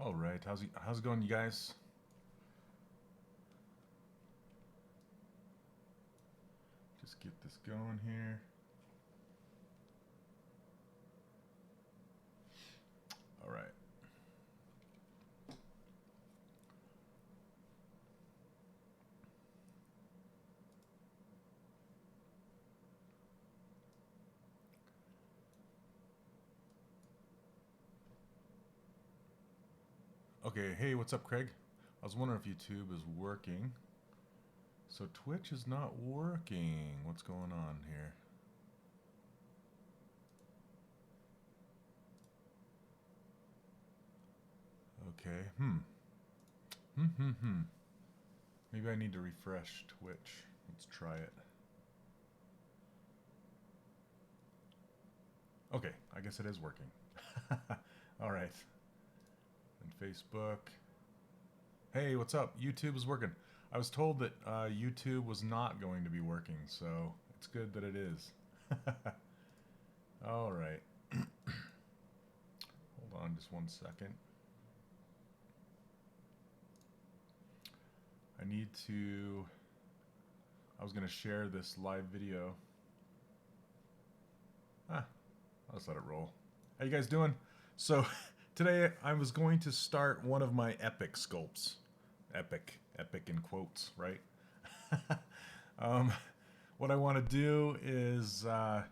All right, how's it going, you guys? Just get this going here. All right. Okay, hey, what's up, Craig? I was wondering if YouTube is working. So Twitch is not working. What's going on here? Okay, Maybe I need to refresh Twitch. Let's try it. Okay, I guess it is working. All right. And Facebook. Hey, what's up? YouTube is working. I was told that YouTube was not going to be working, so it's good that it is. All right. Hold on just one second. I was going to share this live video. I'll just let it roll. How you guys doing? So today I was going to start one of my epic sculpts. Epic in quotes, right? What I want to do is I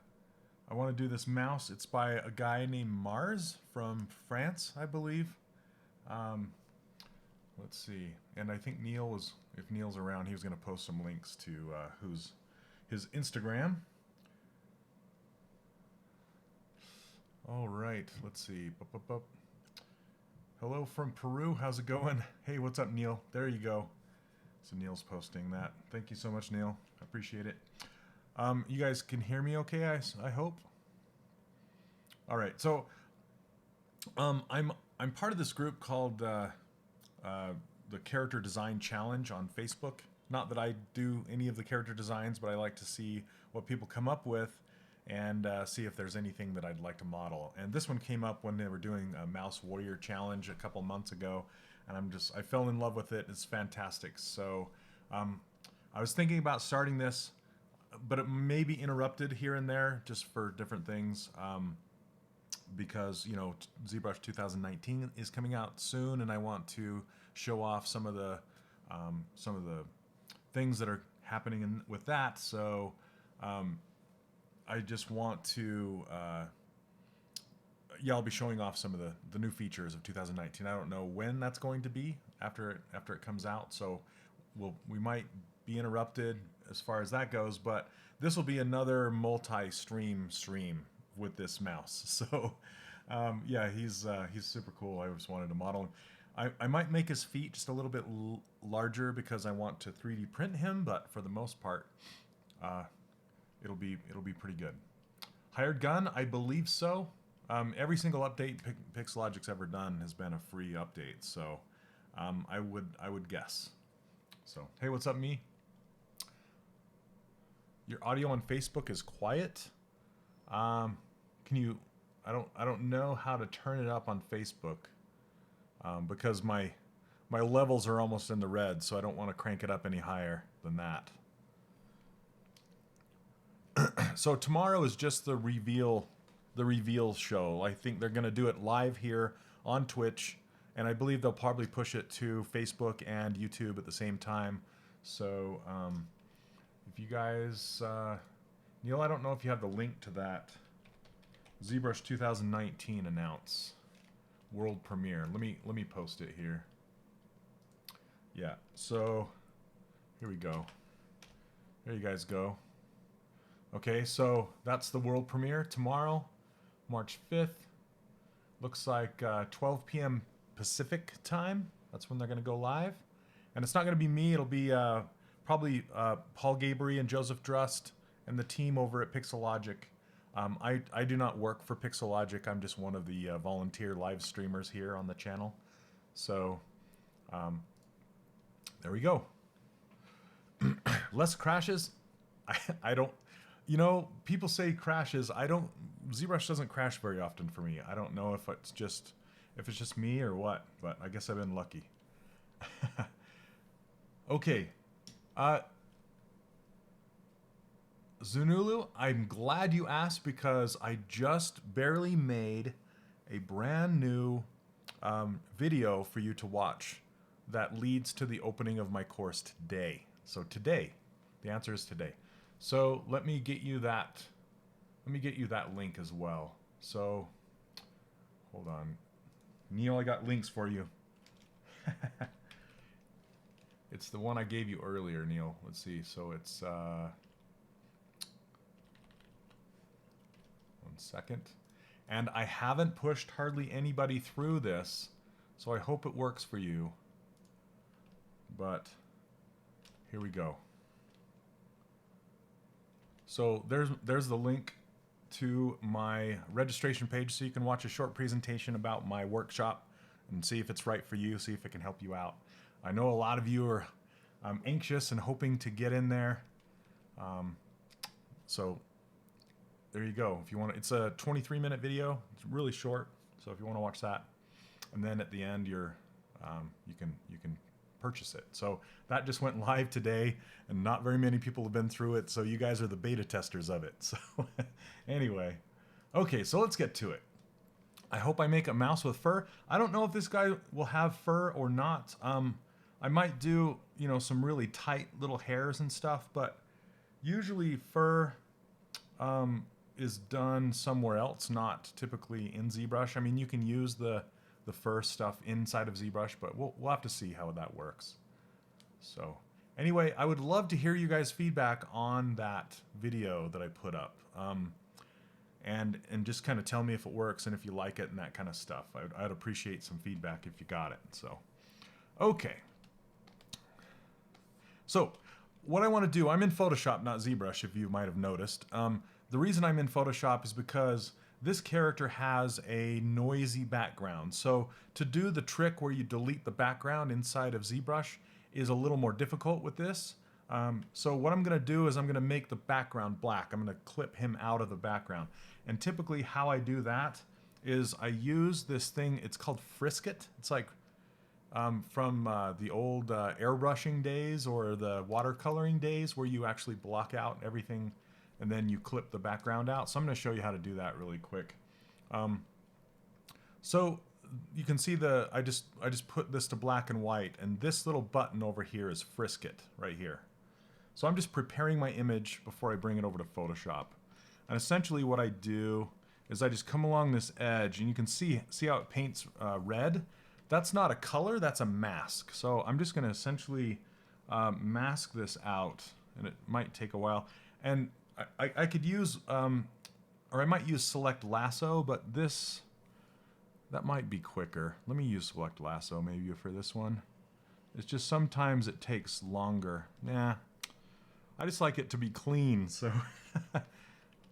want to do this mouse. It's by a guy named Mars from France, I believe. Let's see. And I think if Neil's around, he was going to post some links to his Instagram. All right, let's see. Hello from Peru. How's it going? Hey, what's up, Neil? There you go. So Neil's posting that. Thank you so much, Neil. I appreciate it. You guys can hear me okay, I hope? All right, so I'm part of this group called the Character Design Challenge on Facebook. Not that I do any of the character designs, but I like to see what people come up with and see if there's anything that I'd like to model. And this one came up when they were doing a Mouse Warrior Challenge a couple months ago, and I fell in love with it. It's fantastic. So I was thinking about starting this, but it may be interrupted here and there just for different things. Because ZBrush 2019 is coming out soon, and I want to show off some of the things that are happening with that. So I just want to I'll be showing off some of the new features of 2019. I don't know when that's going to be after it comes out, so we might be interrupted as far as that goes, but this will be another multi-stream with this mouse. So yeah, he's super cool. I just wanted to model him. I might make his feet just a little bit larger because I want to 3D print him, but for the most part it'll be pretty good. Hired gun, I believe so. Every single update Pixelogic's ever done has been a free update, so I would guess. So hey, what's up, me? Your audio on Facebook is quiet. Can you? I don't know how to turn it up on Facebook because my levels are almost in the red, so I don't want to crank it up any higher than that. So tomorrow is just the reveal show. I think they're gonna do it live here on Twitch, and I believe they'll probably push it to Facebook and YouTube at the same time. So if you guys, Neil, I don't know if you have the link to that ZBrush 2019 announce world premiere. Let me post it here. Yeah. So here we go. There you guys go. Okay, so that's the world premiere tomorrow, March 5th. Looks like 12 p.m. Pacific time. That's when they're going to go live. And it's not going to be me. It'll be probably Paul Gabry and Joseph Drust and the team over at Pixelogic. I do not work for Pixelogic. I'm just one of the volunteer live streamers here on the channel. So there we go. Less crashes. I don't... people say crashes. ZBrush doesn't crash very often for me. I don't know if it's just if it's just me or what, but I guess I've been lucky. Okay. Zunulu, I'm glad you asked because I just barely made a brand new video for you to watch that leads to the opening of my course today. So today, the answer is today. So let me get you that. Let me get you that link as well. So hold on, Neil, I got links for you. It's the one I gave you earlier, Neil. Let's see. So it's 1 second. And I haven't pushed hardly anybody through this, so I hope it works for you. But here we go. So there's the link to my registration page so you can watch a short presentation about my workshop and see if it's right for you, see if it can help you out. I know a lot of you are anxious and hoping to get in there. So there you go. If you want, it's a 23-minute video. It's really short. So if you want to watch that, and then at the end, you can purchase it. So that just went live today, and not very many people have been through it. So you guys are the beta testers of it. So anyway, okay. So let's get to it. I hope I make a mouse with fur. I don't know if this guy will have fur or not. I might do, you know, some really tight little hairs and stuff, but usually fur is done somewhere else, not typically in ZBrush. I mean, you can use the fur stuff inside of ZBrush, but we'll have to see how that works. So anyway, I would love to hear you guys' feedback on that video that I put up. And just kind of tell me if it works and if you like it and that kind of stuff. I'd appreciate some feedback if you got it. So, okay. So, what I want to do, I'm in Photoshop, not ZBrush, if you might have noticed. The reason I'm in Photoshop is because this character has a noisy background. So, to do the trick where you delete the background inside of ZBrush is a little more difficult with this. So what I'm going to do is I'm going to make the background black. I'm going to clip him out of the background. And typically how I do that is I use this thing, it's called Frisket. It's like from the old airbrushing days or the watercoloring days where you actually block out everything and then you clip the background out. So I'm going to show you how to do that really quick. So you can see I just put this to black and white, and this little button over here is Frisket right here. So I'm just preparing my image before I bring it over to Photoshop. And essentially what I do is I just come along this edge, and you can see how it paints red. That's not a color, that's a mask. So I'm just going to essentially mask this out, and it might take a while. And I could use, or I might use Select Lasso, but that might be quicker. Let me use Select Lasso maybe for this one. It's just sometimes it takes longer. Nah, I just like it to be clean, so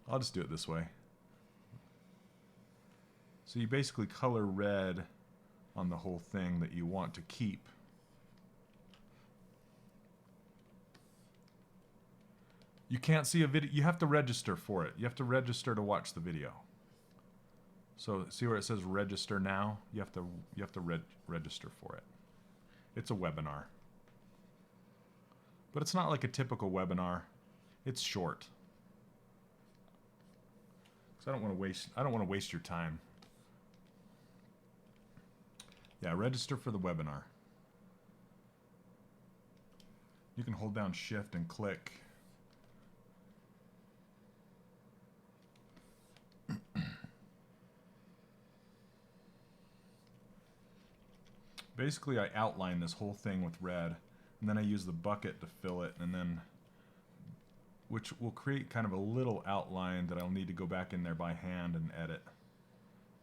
I'll just do it this way. So you basically color red on the whole thing that you want to keep. You can't see a video. You have to register for it. You have to register to watch the video. So see where it says register now? You have to register for it. It's a webinar. But it's not like a typical webinar. It's short. So I don't want to waste your time. Yeah, register for the webinar. You can hold down Shift and click. Basically, I outline this whole thing with red, and then I use the bucket to fill it, and then, which will create kind of a little outline that I'll need to go back in there by hand and edit.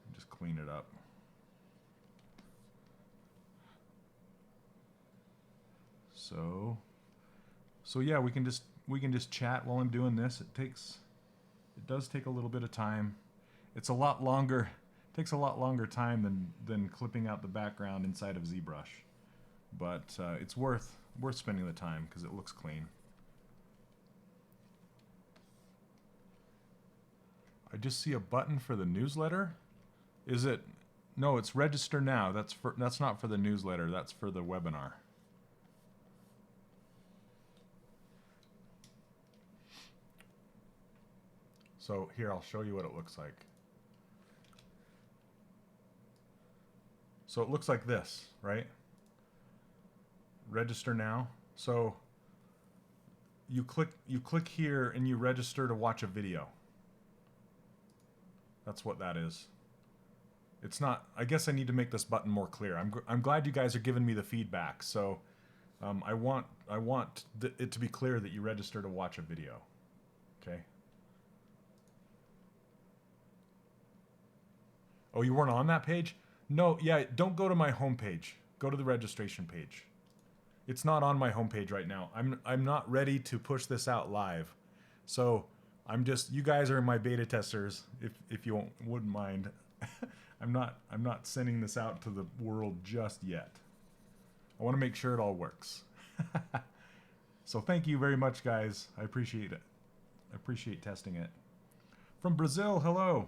And just clean it up. So yeah, we can just chat while I'm doing this. It does take a little bit of time. It's a lot longer. Takes a lot longer time than clipping out the background inside of ZBrush, but it's worth spending the time because it looks clean. I just see a button for the newsletter. Is it No, it's register now. That's not for the newsletter. That's for the webinar. So here, I'll show you what it looks like. So it looks like this, right? Register now. So you click here and you register to watch a video. That's what that is. It's not, I guess I need to make this button more clear. I'm glad you guys are giving me the feedback. So I want it to be clear that you register to watch a video. Okay. Oh, you weren't on that page? No, yeah, don't go to my homepage. Go to the registration page. It's not on my homepage right now. I'm not ready to push this out live. So you guys are my beta testers, if you wouldn't mind. I'm not sending this out to the world just yet. I want to make sure it all works. So thank you very much, guys. I appreciate it. I appreciate testing it. From Brazil, hello.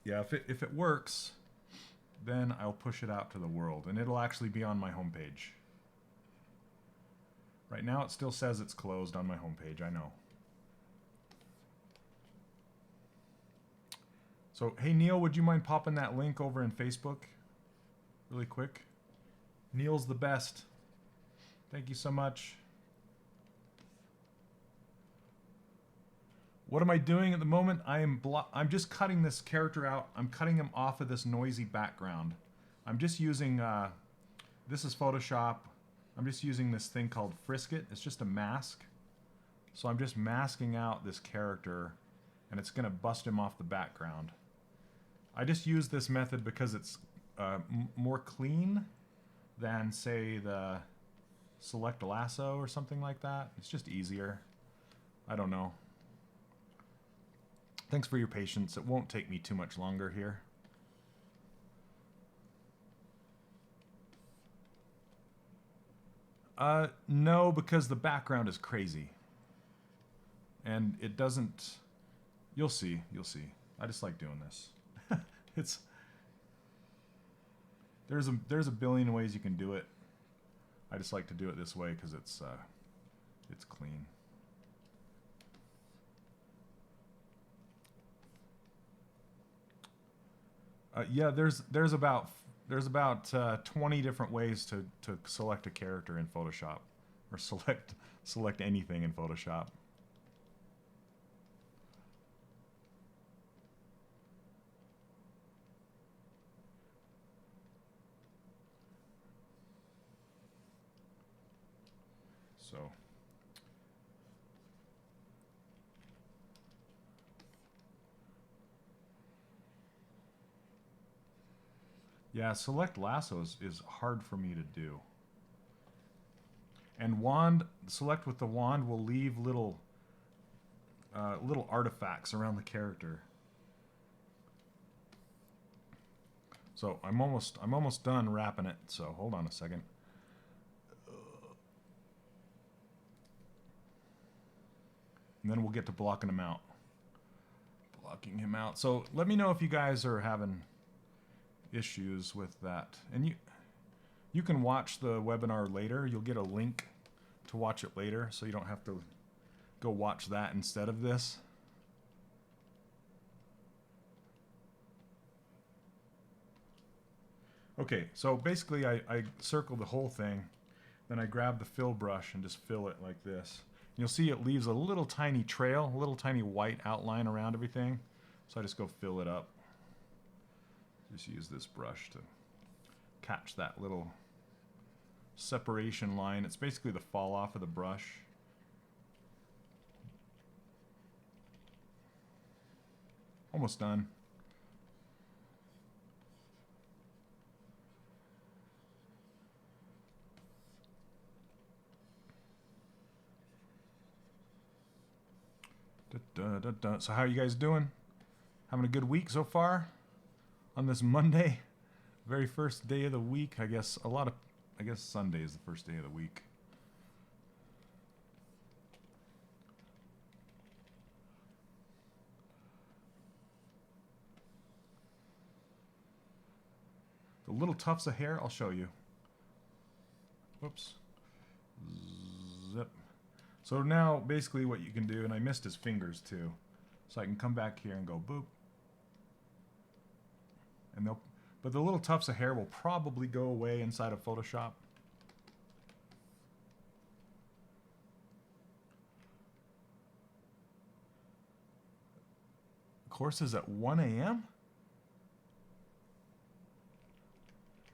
Yeah, if it works, then I'll push it out to the world, and it'll actually be on my homepage. Right now, it still says it's closed on my homepage, I know. So, hey, Neil, would you mind popping that link over in Facebook really quick? Neil's the best. Thank you so much. What am I doing at the moment? I'm just cutting this character out. I'm cutting him off of this noisy background. I'm just using, this is Photoshop. I'm just using this thing called Frisket. It's just a mask. So I'm just masking out this character, and it's going to bust him off the background. I just use this method because it's more clean than, say, the Select Lasso or something like that. It's just easier. I don't know. Thanks for your patience. It won't take me too much longer here. No, because the background is crazy. And it doesn't... You'll see. You'll see. I just like doing this. There's a billion ways you can do it. I just like to do it this way because it's clean. Yeah, there's about 20 different ways to select a character in Photoshop, or select anything in Photoshop. So. Yeah, Select Lassos is hard for me to do. And select with the wand will leave little artifacts around the character. So I'm almost done wrapping it. So hold on a second. And then we'll get to blocking him out. Blocking him out. So let me know if you guys are having issues with that. And you can watch the webinar later. You'll get a link to watch it later, so you don't have to go watch that instead of this. Okay, so basically I circle the whole thing, then I grab the fill brush and just fill it like this. You'll see it leaves a little tiny trail, a little tiny white outline around everything. So I just go fill it up. Just use this brush to catch that little separation line. It's basically the fall off of the brush. Almost done. So how are you guys doing? Having a good week so far? On this Monday, very first day of the week. I guess Sunday is the first day of the week. The little tufts of hair, I'll show you. Whoops. Zip. So now, basically what you can do, and I missed his fingers too. So I can come back here and go boop. And but the little tufts of hair will probably go away inside of Photoshop. Course is at 1 a.m.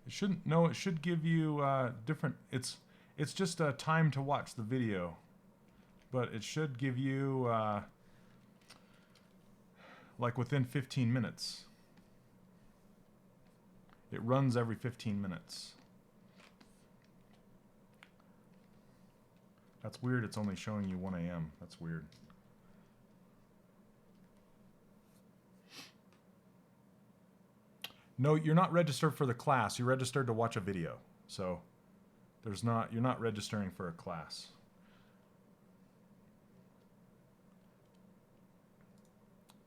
It shouldn't. No, it should give you different. It's just a time to watch the video, but it should give you like within 15 minutes. It runs every 15 minutes. That's weird. It's only showing you 1 a.m. That's weird. No, you're not registered for the class. You're registered to watch a video. So you're not registering for a class.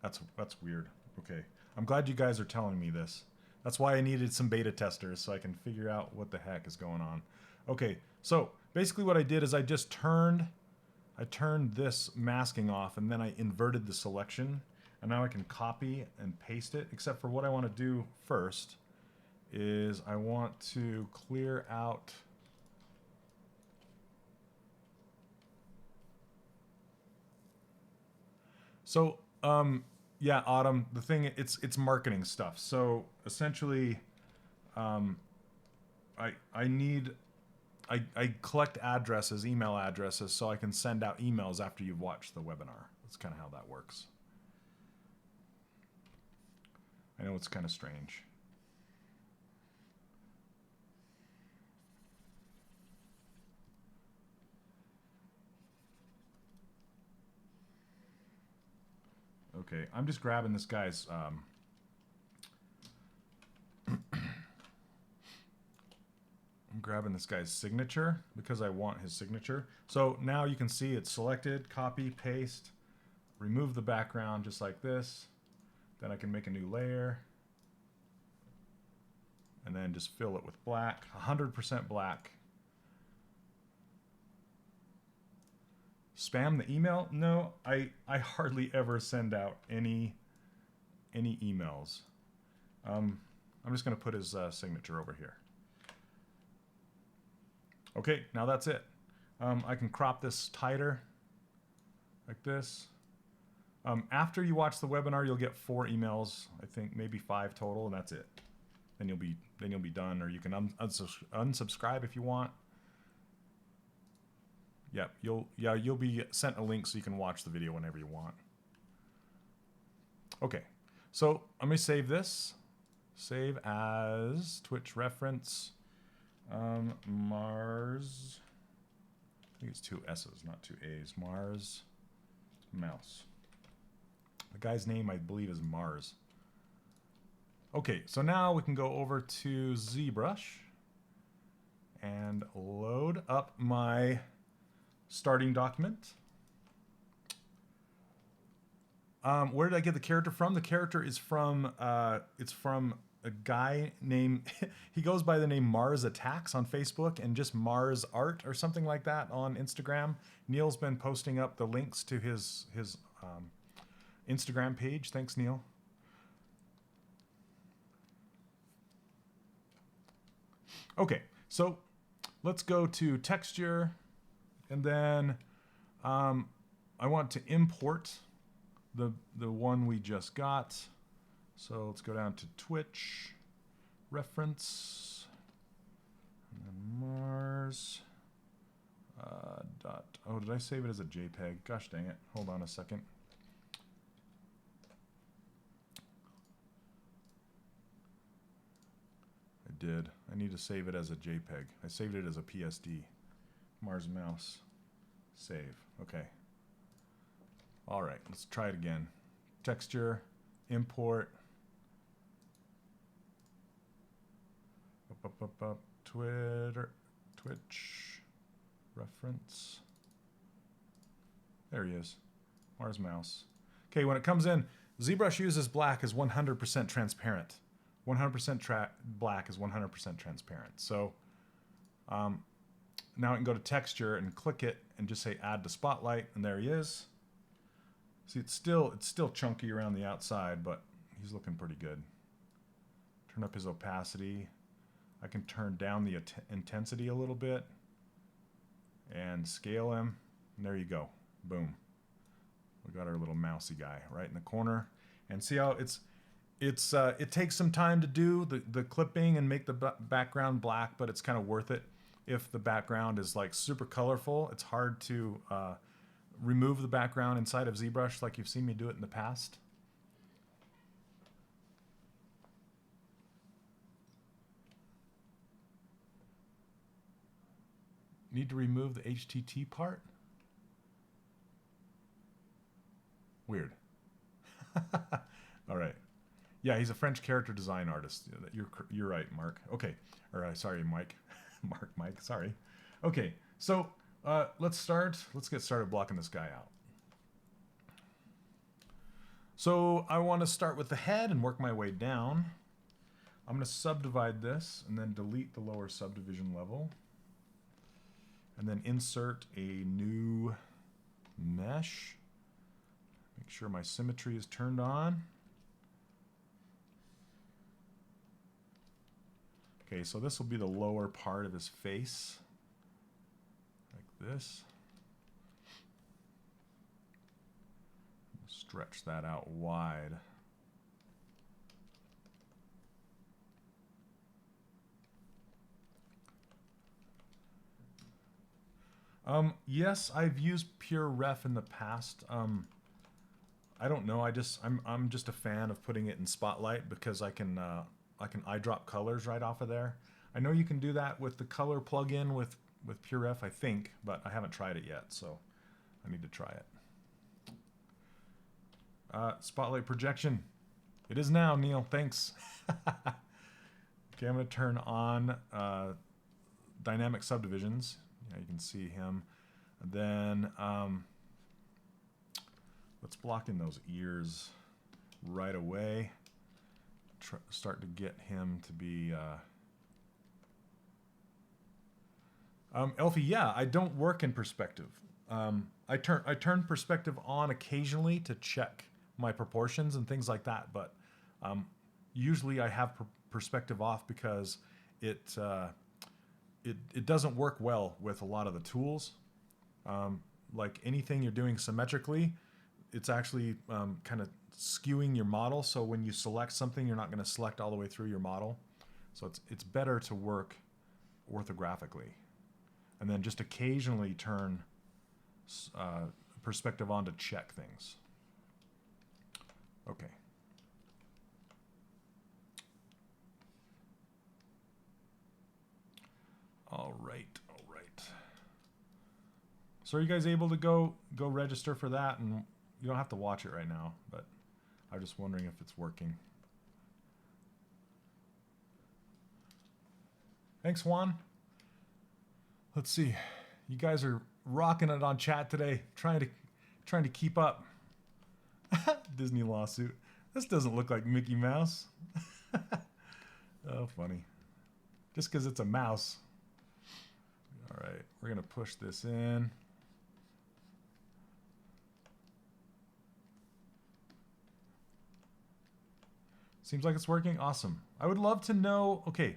That's weird. Okay. I'm glad you guys are telling me this. That's why I needed some beta testers so I can figure out what the heck is going on. Okay. So basically what I did is I turned this masking off and then I inverted the selection. And now I can copy and paste it, except for what I want to do first is I want to clear out so yeah, Autumn, the thing it's marketing stuff. So essentially I collect addresses, email addresses, so I can send out emails after you've watched the webinar. That's kind of how that works. I know it's kind of strange. Okay, I'm just grabbing this guy's I'm grabbing this guy's signature because I want his signature. So now you can see it's selected, copy, paste, remove the background just like this. Then I can make a new layer and then just fill it with black, 100% black. Spam the email? No, I hardly ever send out any emails. I'm just going to put his signature over here. Okay, now that's it. I can crop this tighter like this. After you watch the webinar, you'll get 4 emails, I think maybe 5 total, and that's it. Then you'll be done, or you can unsubscribe if you want. Yeah, you'll be sent a link so you can watch the video whenever you want. Okay, so let me save this. Save as Twitch reference. Mars. I think it's 2 S's, not 2 A's. Mars mouse. The guy's name, I believe, is Mars. Okay, so now we can go over to ZBrush and load up my starting document. Where did I get the character from? The character is from, it's from a guy named, he goes by the name Mars Attacks on Facebook and just Mars Art or something like that on Instagram. Neil's been posting up the links to his Instagram page. Thanks, Neil. Okay, so let's go to texture, and then I want to import the one we just got. So let's go down to Twitch, reference, and then Mars. Oh, did I save it as a JPEG? Gosh dang it. Hold on a second. I did. I need to save it as a JPEG. I saved it as a PSD. Mars mouse. Save. Okay. All right, let's try it again. Texture, import. Twitter, Twitch, reference. There he is. Mars mouse. Okay, when it comes in, ZBrush uses black as 100% transparent 100% black is 100% transparent. So now I can go to texture and click it and just say add to spotlight, and there he is. See, it's still chunky around the outside, but he's looking pretty good. Turn up his opacity. I can turn down the intensity a little bit and scale him. And there you go. Boom. We got our little mousy guy right in the corner. And see how it takes some time to do the clipping and make the background black, but it's kind of worth it. If the background is like super colorful, it's hard to remove the background inside of ZBrush like you've seen me do it in the past. Need to remove the HTT part? Weird. All right. Yeah, he's a French character design artist. You're right, Mark. Okay. Or sorry, Mike. Mike, sorry. Okay, so let's get started blocking this guy out. So I want to start with the head and work my way down. I'm going to subdivide this and then delete the lower subdivision level. And then insert a new mesh. Make sure my symmetry is turned on. Okay, so this will be the lower part of his face, like this. Stretch that out wide. Yes, I've used Pure Ref in the past. I don't know. I'm just a fan of putting it in Spotlight because I can eyedrop colors right off of there. I know you can do that with the color plugin with Pure Ref, I think, but I haven't tried it yet, so I need to try it. Spotlight projection. It is now, Neil. Thanks. Okay, I'm going to turn on dynamic subdivisions. Yeah, you can see him. And then let's block in those ears right away. Start to get him to be Elfie, yeah, I don't work in perspective. I turn perspective on occasionally to check my proportions and things like that, but usually I have perspective off because it doesn't work well with a lot of the tools. Like anything you're doing symmetrically, it's actually kind of skewing your model. So when you select something, you're not going to select all the way through your model. So it's better to work orthographically, and then just occasionally turn perspective on to check things. Okay. All right. So are you guys able to go register for that? And you don't have to watch it right now, but I'm just wondering if it's working. Thanks, Juan. Let's see. You guys are rocking it on chat today, trying to keep up. Disney lawsuit. This doesn't look like Mickey Mouse. Oh, funny. Just because it's a mouse. All right, we're gonna push this in. Seems like it's working. Awesome. I would love to know. Okay,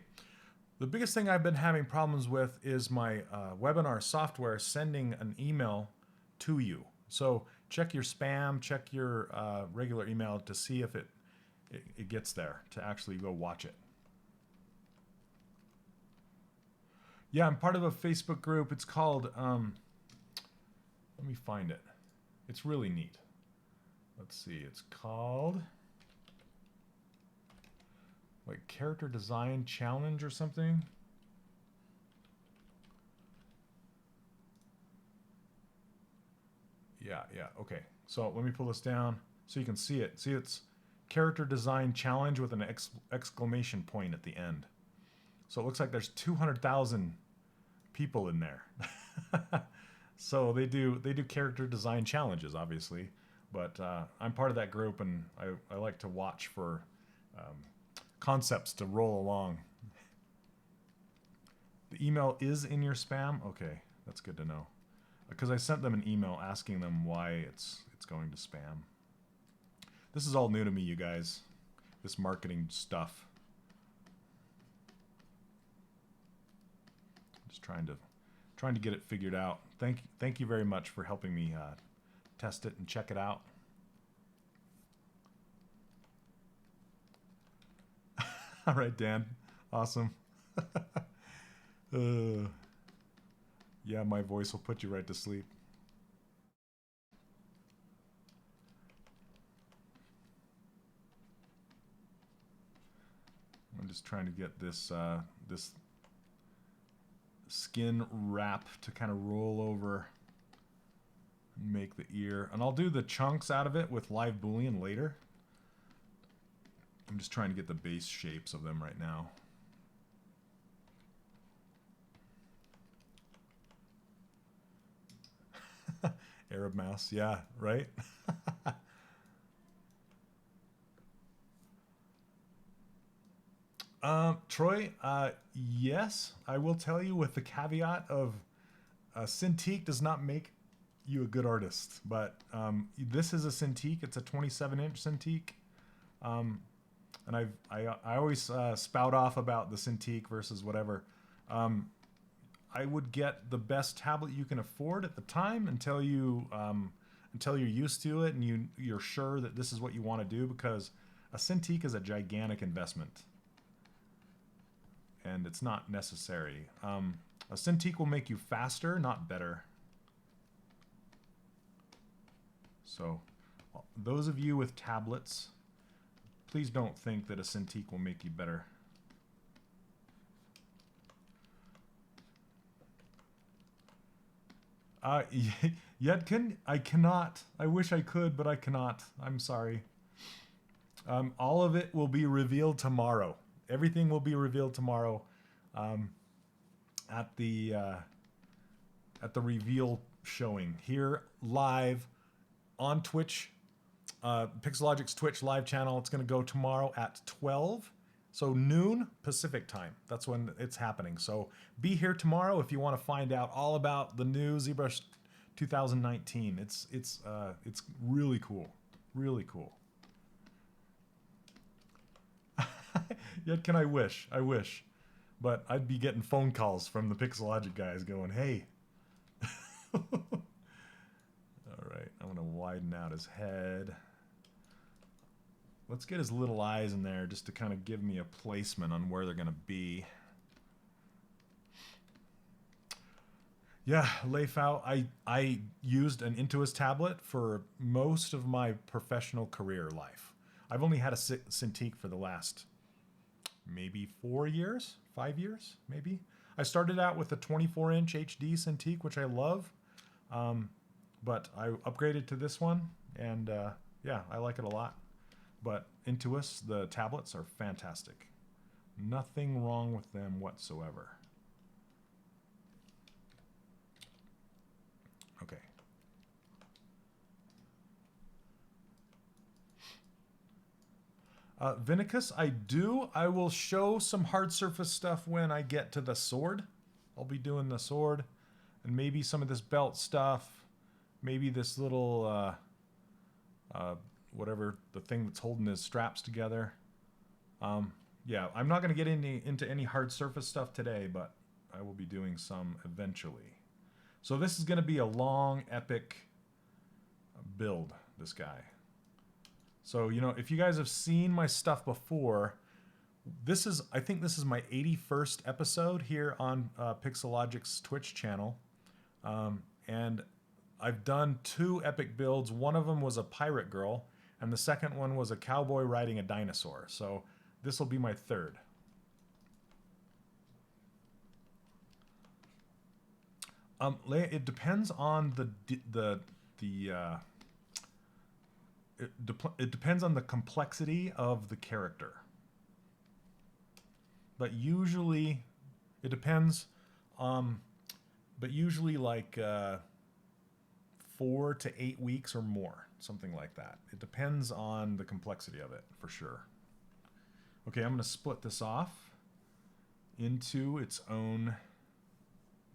the biggest thing I've been having problems with is my webinar software sending an email to you. So check your spam, check your regular email to see if it gets there to actually go watch it. Yeah, I'm part of a Facebook group. It's called, let me find it. It's really neat. Let's see, it's called like Character Design Challenge or something. Yeah, okay. So let me pull this down so you can see it. See, it's Character Design Challenge with an exclamation point at the end. So it looks like there's 200,000 people in there. So they do character design challenges, obviously, but I'm part of that group, and I like to watch for concepts to roll along. The email is in your spam? Okay, that's good to know. Because I sent them an email asking them why it's going to spam. This is all new to me, you guys. This marketing stuff. Just trying to get it figured out. Thank you very much for helping me test it and check it out. All right, Dan. Awesome. Yeah, my voice will put you right to sleep. I'm just trying to get this this skin wrap to kind of roll over and make the ear. And I'll do the chunks out of it with live boolean later. I'm just trying to get the base shapes of them right now. Arab mouse, yeah, right? Troy, yes, I will tell you with the caveat of Cintiq does not make you a good artist, but this is a Cintiq. It's a 27-inch Cintiq. And I always spout off about the Cintiq versus whatever. I would get the best tablet you can afford at the time until you're used to it and you're sure that this is what you want to do, because a Cintiq is a gigantic investment and it's not necessary. A Cintiq will make you faster, not better. So those of you with tablets, please don't think that a Cintiq will make you better. Yetkin, I cannot. I wish I could, but I cannot. I'm sorry. All of it will be revealed tomorrow. Everything will be revealed tomorrow at the reveal showing here live on Twitch. Pixelogic's Twitch live channel. It's going to go tomorrow at 12. So noon Pacific time. That's when it's happening. So be here tomorrow if you want to find out all about the new ZBrush 2019. It's really cool. Really cool. Yet can I wish. I wish. But I'd be getting phone calls from the Pixelogic guys going, hey. All right, I'm going to widen out his head. Let's get his little eyes in there just to kind of give me a placement on where they're going to be. Yeah, Leifau, I used an Intuos tablet for most of my professional career life. I've only had a Cintiq for the last maybe 4 years, 5 years, maybe. I started out with a 24-inch HD Cintiq, which I love, but I upgraded to this one, and yeah, I like it a lot. But Intuos, the tablets are fantastic. Nothing wrong with them whatsoever. Okay. Vinicus, I do. I will show some hard surface stuff when I get to the sword. I'll be doing the sword and maybe some of this belt stuff. Maybe this little, whatever, the thing that's holding his straps together. Yeah, I'm not going to get into any hard surface stuff today, but I will be doing some eventually. So this is going to be a long, epic build, this guy. So, you know, if you guys have seen my stuff before, I think this is my 81st episode here on Pixelogic's Twitch channel. And I've done 2 epic builds. One of them was a pirate girl, and the second one was a cowboy riding a dinosaur. So this will be my 3rd. It depends on it depends on the complexity of the character. But usually, it depends. But usually, like 4 to 8 weeks or more, something like that. It depends on the complexity of it, for sure. Okay, I'm going to split this off into its own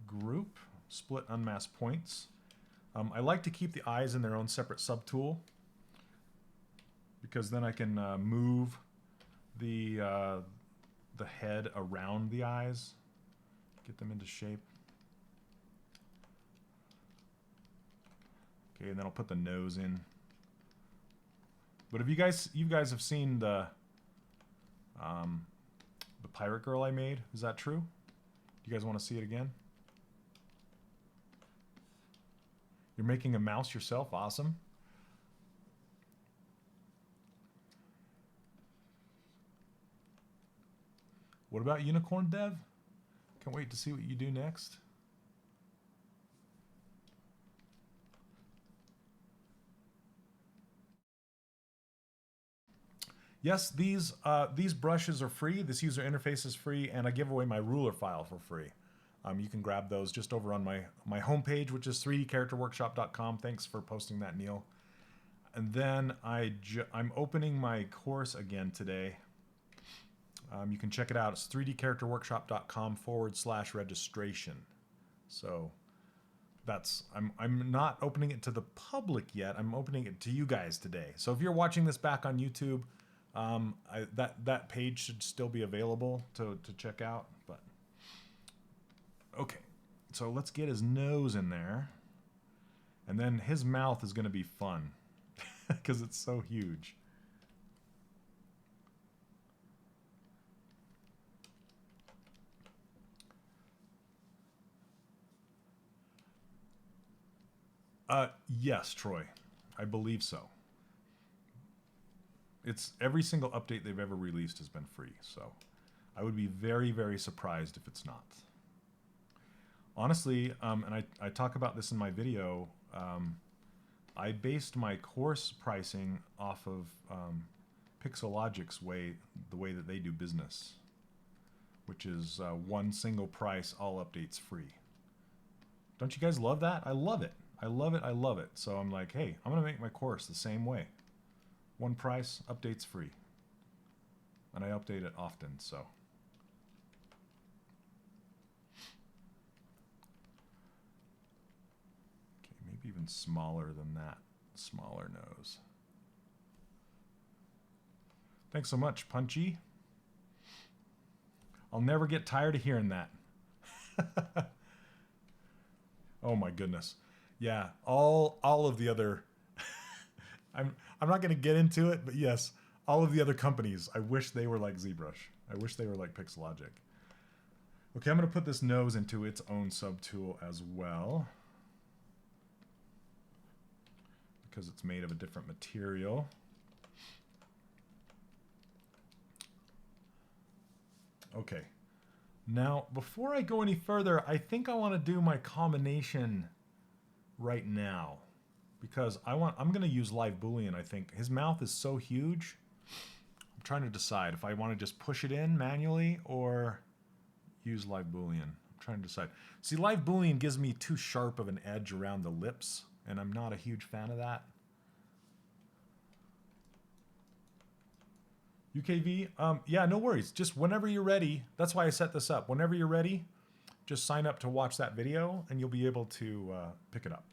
group. Split unmasked points. I like to keep the eyes in their own separate subtool because then I can move the head around the eyes, get them into shape. Okay, and then I'll put the nose in. But if you guys have seen the pirate girl I made, is that true? Do you guys want to see it again? You're making a mouse yourself? Awesome. What about Unicorn Dev? Can't wait to see what you do next. Yes, these brushes are free. This user interface is free, and I give away my ruler file for free. You can grab those just over on my homepage, which is 3dcharacterworkshop.com. Thanks for posting that, Neil. And then I'm opening my course again today. You can check it out. It's 3dcharacterworkshop.com/registration. So that's I'm not opening it to the public yet. I'm opening it to you guys today. So if you're watching this back on YouTube, that page should still be available to check out. But okay, so let's get his nose in there, and then his mouth is going to be fun because it's so huge. Yes, Troy, I believe so. It's every single update they've ever released has been free, so I would be very, very surprised if it's not. Honestly, and I talk about this in my video, I based my course pricing off of Pixelogic's the way that they do business, which is one single price, all updates free. Don't you guys love that? I love it. I love it. I love it. So I'm like, hey, I'm going to make my course the same way. One price, updates free. And I update it often, so. Okay, maybe even smaller than that. Smaller nose. Thanks so much, Punchy. I'll never get tired of hearing that. Oh my goodness. Yeah, all of the other I'm not going to get into it, but yes, all of the other companies, I wish they were like ZBrush. I wish they were like Pixelogic. Okay, I'm going to put this nose into its own subtool as well, because it's made of a different material. Okay. Now, before I go any further, I think I want to do my combination right now, because I'm going to use live Boolean. I think his mouth is so huge. I'm trying to decide if I want to just push it in manually or use live Boolean. I'm trying to decide. See, live Boolean gives me too sharp of an edge around the lips, and I'm not a huge fan of that. UKV, yeah, no worries. Just whenever you're ready, that's why I set this up. Whenever you're ready, just sign up to watch that video and you'll be able to pick it up.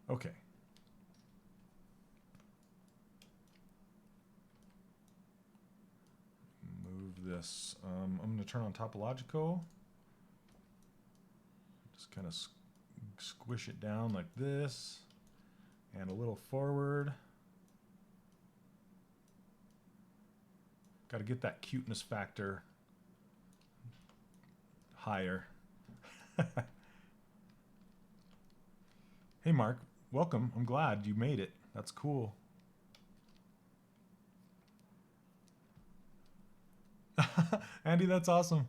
Okay. Move this. I'm going to turn on topological. Just kind of squish it down like this and a little forward. Got to get that cuteness factor higher. Hey Mark, welcome. I'm glad you made it. That's cool. Andy, that's awesome.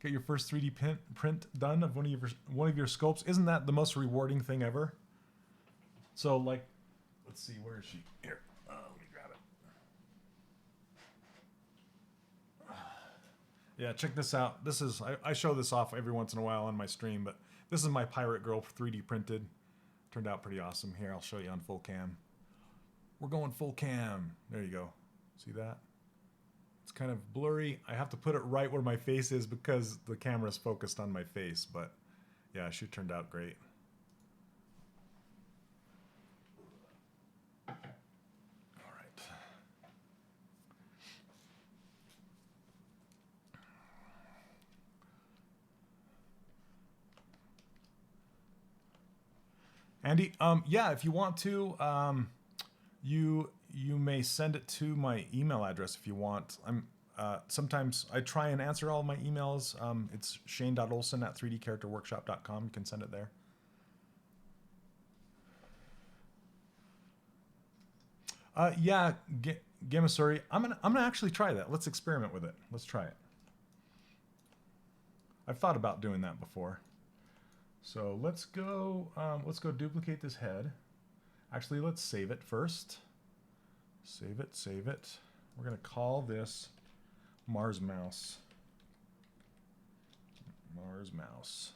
Get your first 3D print done of one of your sculpts. Isn't that the most rewarding thing ever? So like, let's see, where is she? Here, let me grab it. Yeah, check this out. This is I show this off every once in a while on my stream, but this is my Pirate Girl 3D printed. Turned out pretty awesome. Here, I'll show you on full cam. We're going full cam. There you go. See that? It's kind of blurry. I have to put it right where my face is because the camera's focused on my face, but yeah, it should turned out great. All right. Andy, yeah, if you want to, you may send it to my email address if you want. Sometimes I try and answer all my emails. It's shane.olson@3dcharacterworkshop.com. You can send it there. Yeah, Gamasuri, I'm gonna actually try that. Let's experiment with it. Let's try it. I've thought about doing that before. So let's go duplicate this head. Actually, let's save it first. Save it, save it. We're gonna call this Mars Mouse. Mars Mouse.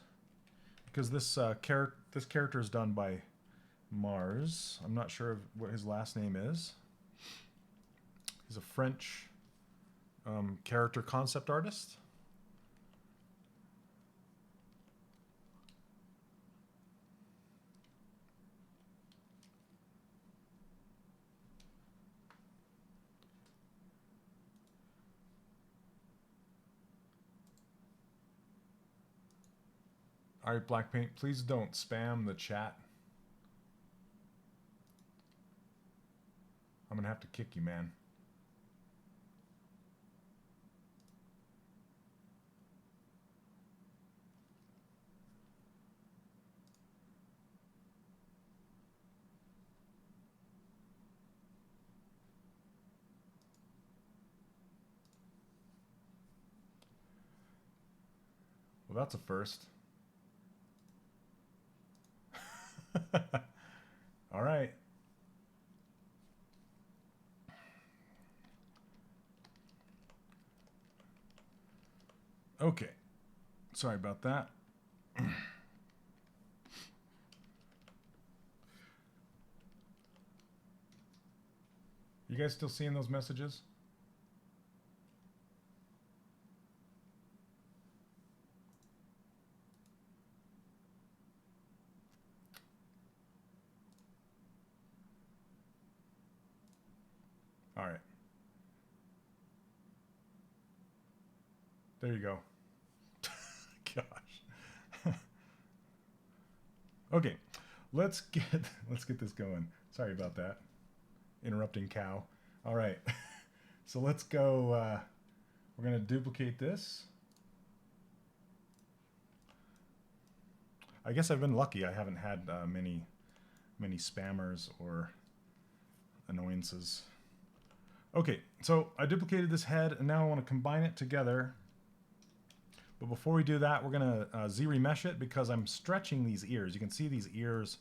Because this character is done by Mars. I'm not sure what his last name is. He's a French character concept artist. All right, Blackpaint, please don't spam the chat. I'm gonna have to kick you, man. Well, that's a first. All right. Okay. Sorry about that. You guys still seeing those messages? All right. There you go. Gosh. Okay. Let's get this going. Sorry about that. Interrupting cow. All right. So let's go. We're going to duplicate this. I guess I've been lucky. I haven't had many spammers or annoyances. Okay, so I duplicated this head, and now I want to combine it together. But before we do that, we're going to Z-remesh it because I'm stretching these ears. You can see these ears,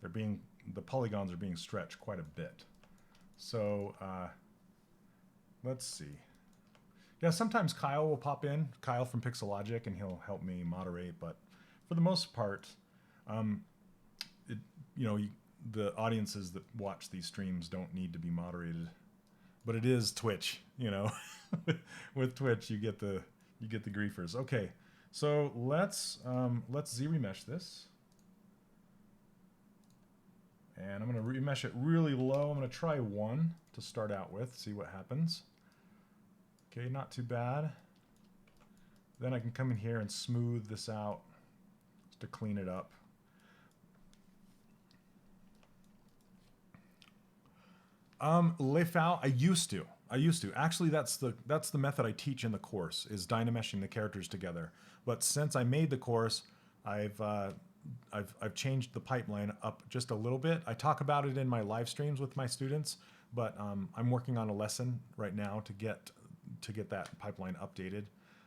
the polygons are being stretched quite a bit. So let's see. Yeah, sometimes Kyle will pop in, Kyle from Pixelogic, and he'll help me moderate. But for the most part, the audiences that watch these streams don't need to be moderated. But it is Twitch, you know. With Twitch, you get the griefers. Okay, so let's Z-remesh this, and I'm gonna remesh it really low. I'm gonna try 1 to start out with, see what happens. Okay, not too bad. Then I can come in here and smooth this out just to clean it up. Lefau, I used to. Actually, that's the method I teach in the course, is dynameshing the characters together. But since I made the course, I've changed the pipeline up just a little bit. I talk about it in my live streams with my students, but I'm working on a lesson right now to get that pipeline updated.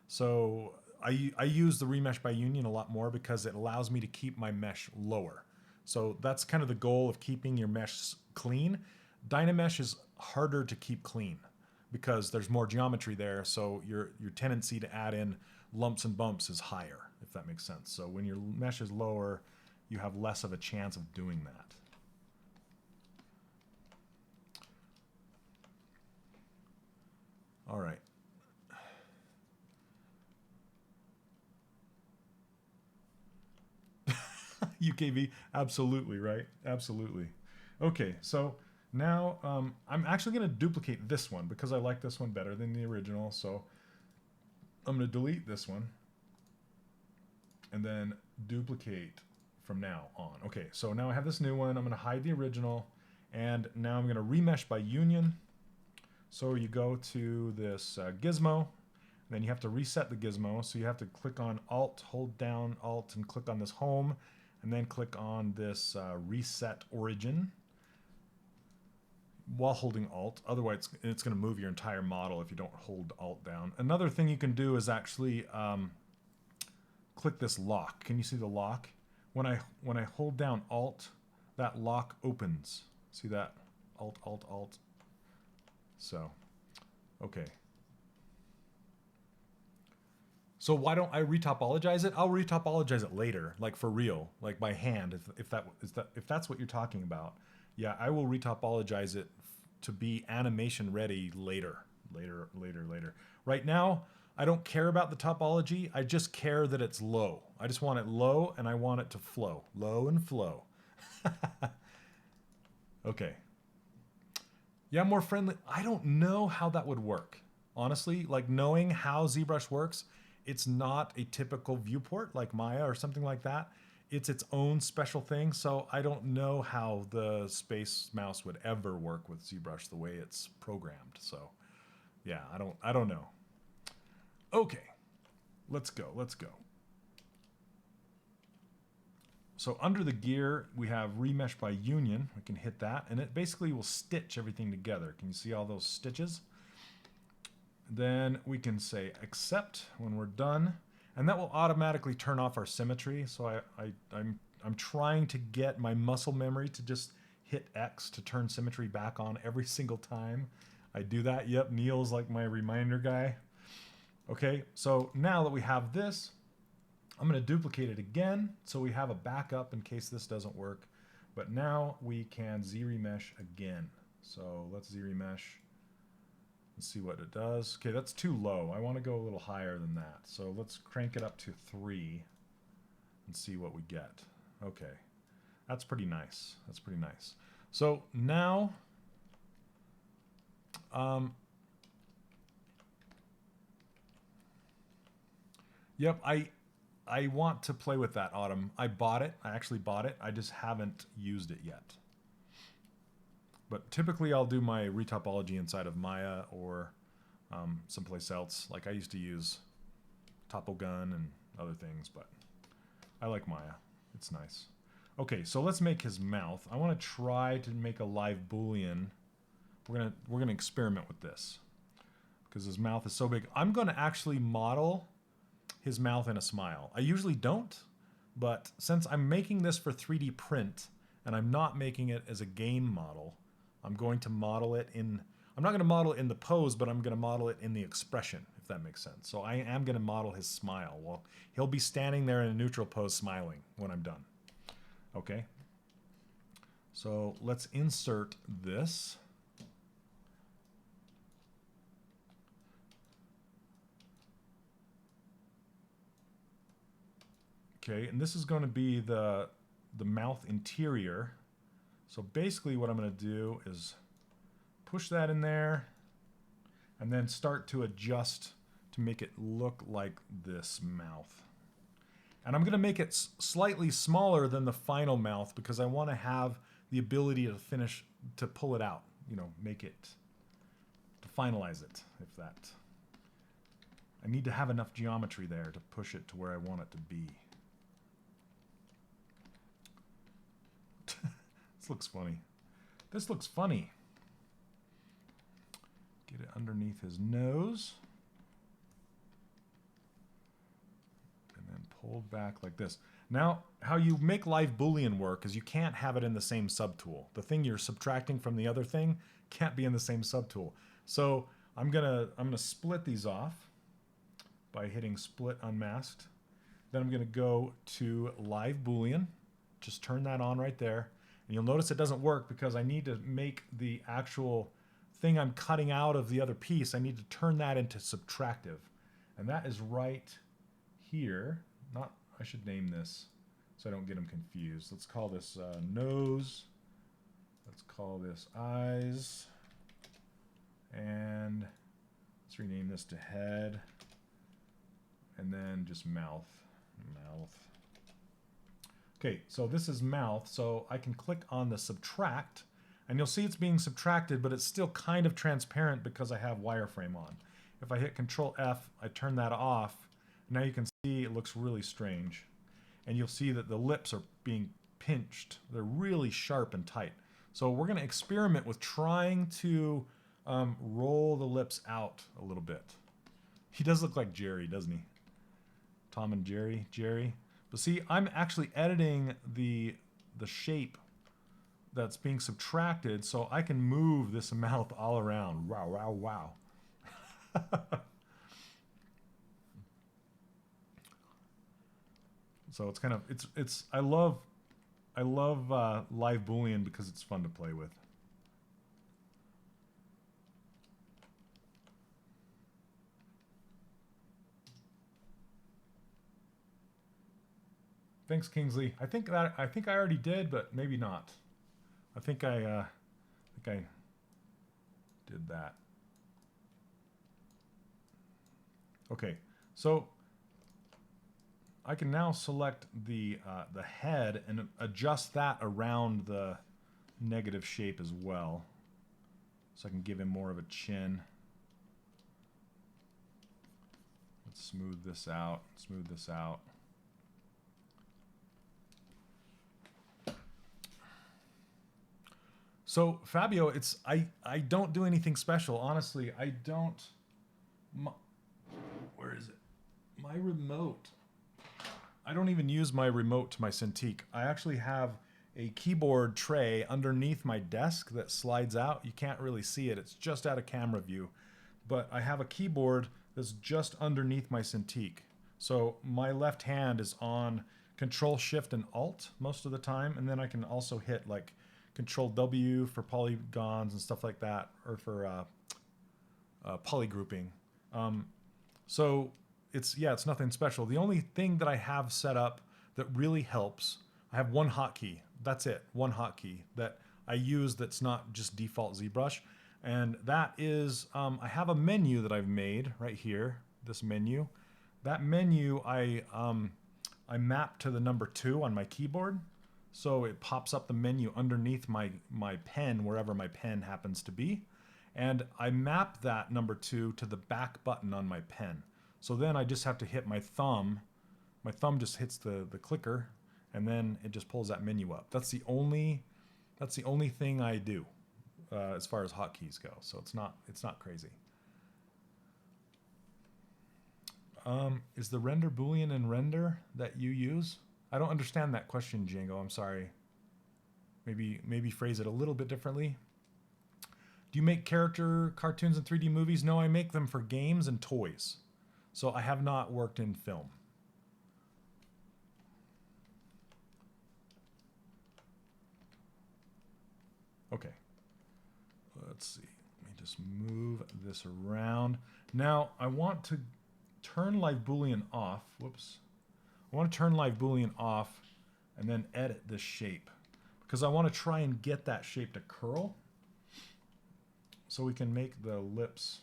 So I use the remesh by union a lot more because it allows me to keep my mesh lower. So that's kind of the goal of keeping your mesh clean. Dynamesh is harder to keep clean because there's more geometry there, so your tendency to add in lumps and bumps is higher, if that makes sense. So when your mesh is lower, you have less of a chance of doing that. All right. UKV, absolutely, right? Absolutely. Okay, so now I'm actually going to duplicate this one because I like this one better than the original. So I'm going to delete this one and then duplicate from now on. Okay, so now I have this new one. I'm going to hide the original, and now I'm going to remesh by union. So you go to this gizmo, then you have to reset the gizmo. So you have to click on Alt, hold down Alt, and click on this home, and then click on this reset origin while holding Alt. Otherwise, it's going to move your entire model if you don't hold Alt down. Another thing you can do is actually click this lock. Can you see the lock? When I hold down Alt, that lock opens. See that? Alt, Alt, Alt. So, okay. So why don't I retopologize it? I'll retopologize it later, like for real, like by hand, if that's what you're talking about. Yeah, I will retopologize it to be animation ready later. Right now, I don't care about the topology. I just care that it's low. I just want it low, and I want it to flow. Low and flow. Okay. Yeah, more friendly. I don't know how that would work. Honestly, like knowing how ZBrush works, it's not a typical viewport like Maya or something like that. It's its own special thing, so I don't know how the Space Mouse would ever work with ZBrush the way it's programmed. So, yeah, I don't know. Okay, let's go. So under the gear, we have remesh by union. We can hit that, and it basically will stitch everything together. Can you see all those stitches? Then we can say accept when we're done, and that will automatically turn off our symmetry. So I'm trying to get my muscle memory to just hit X to turn symmetry back on every single time I do that. Yep, Neil's like my reminder guy. Okay, so now that we have this, I'm going to duplicate it again so we have a backup in case this doesn't work. But now we can Z-remesh again. So let's Z-remesh. Let's see what it does. Okay, that's too low. I want to go a little higher than that. So let's crank it up to 3 and see what we get. Okay, that's pretty nice. That's pretty nice. So now, yep, I want to play with that Autumn. I bought it. I actually bought it. I just haven't used it yet. But typically I'll do my retopology inside of Maya or someplace else. Like I used to use Topogun and other things, but I like Maya. It's nice. Okay, so let's make his mouth. I want to try to make a live Boolean. We're gonna experiment with this because his mouth is so big. I'm gonna actually model his mouth in a smile. I usually don't, but since I'm making this for 3D print and I'm not making it as a game model, I'm going to model it in, I'm not going to model it in the pose, but I'm going to model it in the expression, if that makes sense. So I am going to model his smile. Well, he'll be standing there in a neutral pose smiling when I'm done. Okay. So let's insert this. Okay, and this is going to be the mouth interior. So basically what I'm going to do is push that in there and then start to adjust to make it look like this mouth. And I'm going to make it slightly smaller than the final mouth because I want to have the ability to finish, to pull it out, you know, make it, to finalize it, if that. I need to have enough geometry there to push it to where I want it to be. This looks funny. This looks funny. Get it underneath his nose. And then pulled back like this. Now, how you make live Boolean work is you can't have it in the same subtool. The thing you're subtracting from the other thing can't be in the same subtool. So I'm gonna split these off by hitting split unmasked. Then I'm gonna go to live Boolean. just turn that on right there. And you'll notice it doesn't work because I need to make the actual thing I'm cutting out of the other piece, I need to turn that into subtractive. And that is right here. I should name this so I don't get them confused. Let's call this nose. Let's call this eyes. And let's rename this to head. And then just mouth. Okay, so this is mouth, so I can click on the subtract, and you'll see it's being subtracted, but it's still kind of transparent because I have wireframe on. If I hit Control F, I turn that off. Now you can see it looks really strange. And you'll see that the lips are being pinched. They're really sharp and tight. So we're going to experiment with trying to roll the lips out a little bit. He does look like Jerry, doesn't he? Tom and Jerry. But see, I'm actually editing the shape that's being subtracted so I can move this mouth all around. Wow. So it's kind of, I love live Boolean because it's fun to play with. Thanks, Kingsley. I think I already did, but maybe not. I think I did that. Okay, so I can now select the head and adjust that around the negative shape as well, so I can give him more of a chin. Let's smooth this out. So Fabio, I don't do anything special, honestly. I don't. Where is it? My remote. I don't even use my remote to my Cintiq. I actually have a keyboard tray underneath my desk that slides out. You can't really see it. It's just out of camera view. But I have a keyboard that's just underneath my Cintiq. So my left hand is on Control Shift and Alt most of the time, and then I can also hit like Control W for polygons and stuff like that, or for polygrouping. So it's nothing special. The only thing that I have set up that really helps, I have one hotkey. That's it, one hotkey that I use that's not just default ZBrush. And that is, I have a menu that I've made right here, this menu. That menu I map to the number 2 on my keyboard. So it pops up the menu underneath my pen, wherever my pen happens to be. And I map that number 2 to the back button on my pen. So then I just have to hit my thumb. My thumb just hits the clicker, and then it just pulls that menu up. That's the only thing I do as far as hotkeys go. So it's not crazy. Is the render Boolean in render that you use? I don't understand that question, Django. I'm sorry. Maybe phrase it a little bit differently. Do you make character cartoons and 3D movies? No, I make them for games and toys. So I have not worked in film. Okay. Let's see. Let me just move this around. Now I want to turn Live Boolean off. Whoops. I want to turn Live Boolean off and then edit this shape because I want to try and get that shape to curl so we can make the lips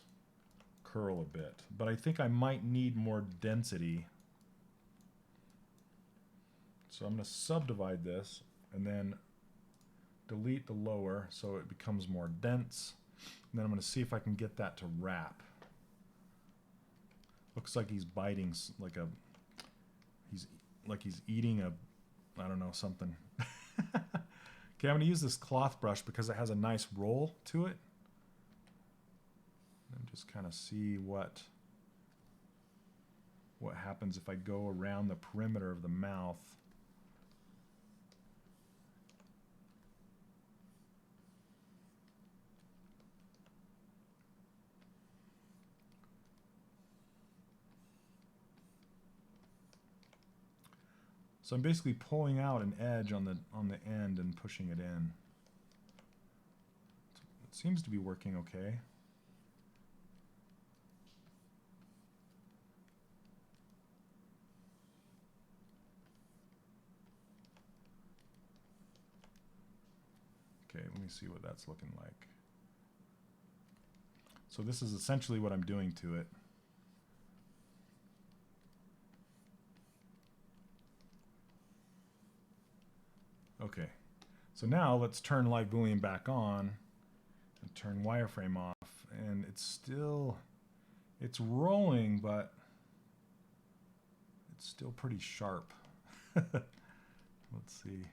curl a bit. But I think I might need more density. So I'm going to subdivide this and then delete the lower so it becomes more dense. And then I'm going to see if I can get that to wrap. Looks like he's biting he's eating a, I don't know, something. Okay, I'm going to use this cloth brush because it has a nice roll to it. And just kind of see what happens if I go around the perimeter of the mouth. So I'm basically pulling out an edge on the end and pushing it in. It seems to be working okay. Okay, let me see what that's looking like. So this is essentially what I'm doing to it. Okay, so now let's turn Live Boolean back on and turn wireframe off, and it's rolling, but it's still pretty sharp. Let's see.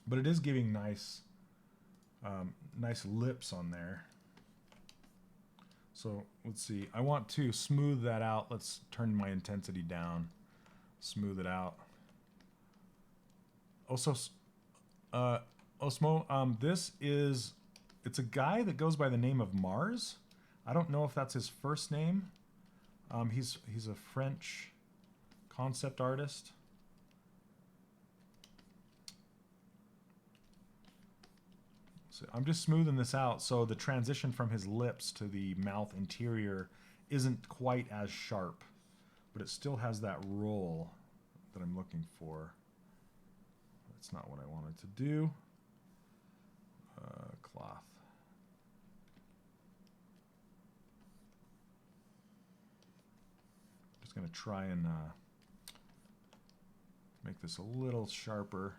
But it is giving nice lips on there. So let's see, I want to smooth that out. Let's turn my intensity down, smooth it out. Also, Osmo, it's a guy that goes by the name of Mars. I don't know if that's his first name. He's a French concept artist. So I'm just smoothing this out so the transition from his lips to the mouth interior isn't quite as sharp, but it still has that roll that I'm looking for. That's not what I wanted to do. Cloth. Just going to try and make this a little sharper.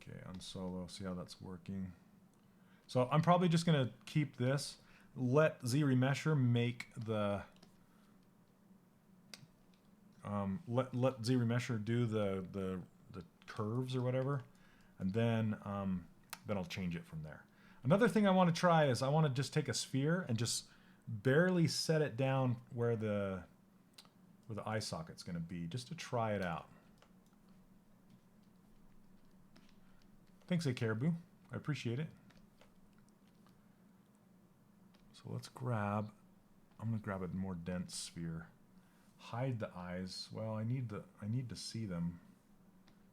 Okay, on solo, see how that's working. So I'm probably just going to keep this, let ZRemesher make the, let ZRemesher do the curves or whatever, and then I'll change it from there. Another thing I want to try is I want to just take a sphere and just barely set it down where the eye socket's going to be, just to try it out. Thanks, A Caribou. I appreciate it. So let's grab, I'm going to grab a more dense sphere. Hide the eyes. Well, I need to see them.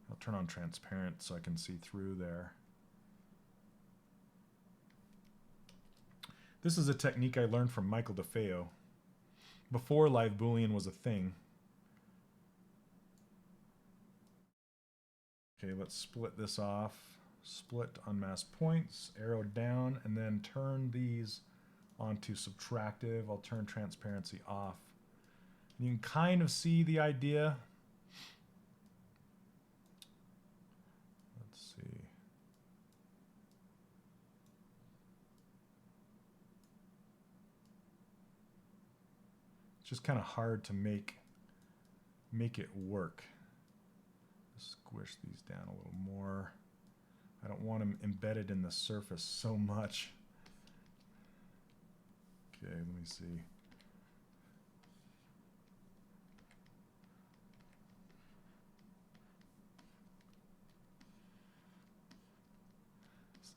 I'll turn on transparent so I can see through there. This is a technique I learned from Michael DeFeo before Live Boolean was a thing. Okay, let's split this off. Split to unmask points, arrow down, and then turn these onto subtractive. I'll turn transparency off. You can kind of see the idea. Let's see. It's just kind of hard to make it work. Squish these down a little more. I don't want them embedded in the surface so much. Okay, let me see.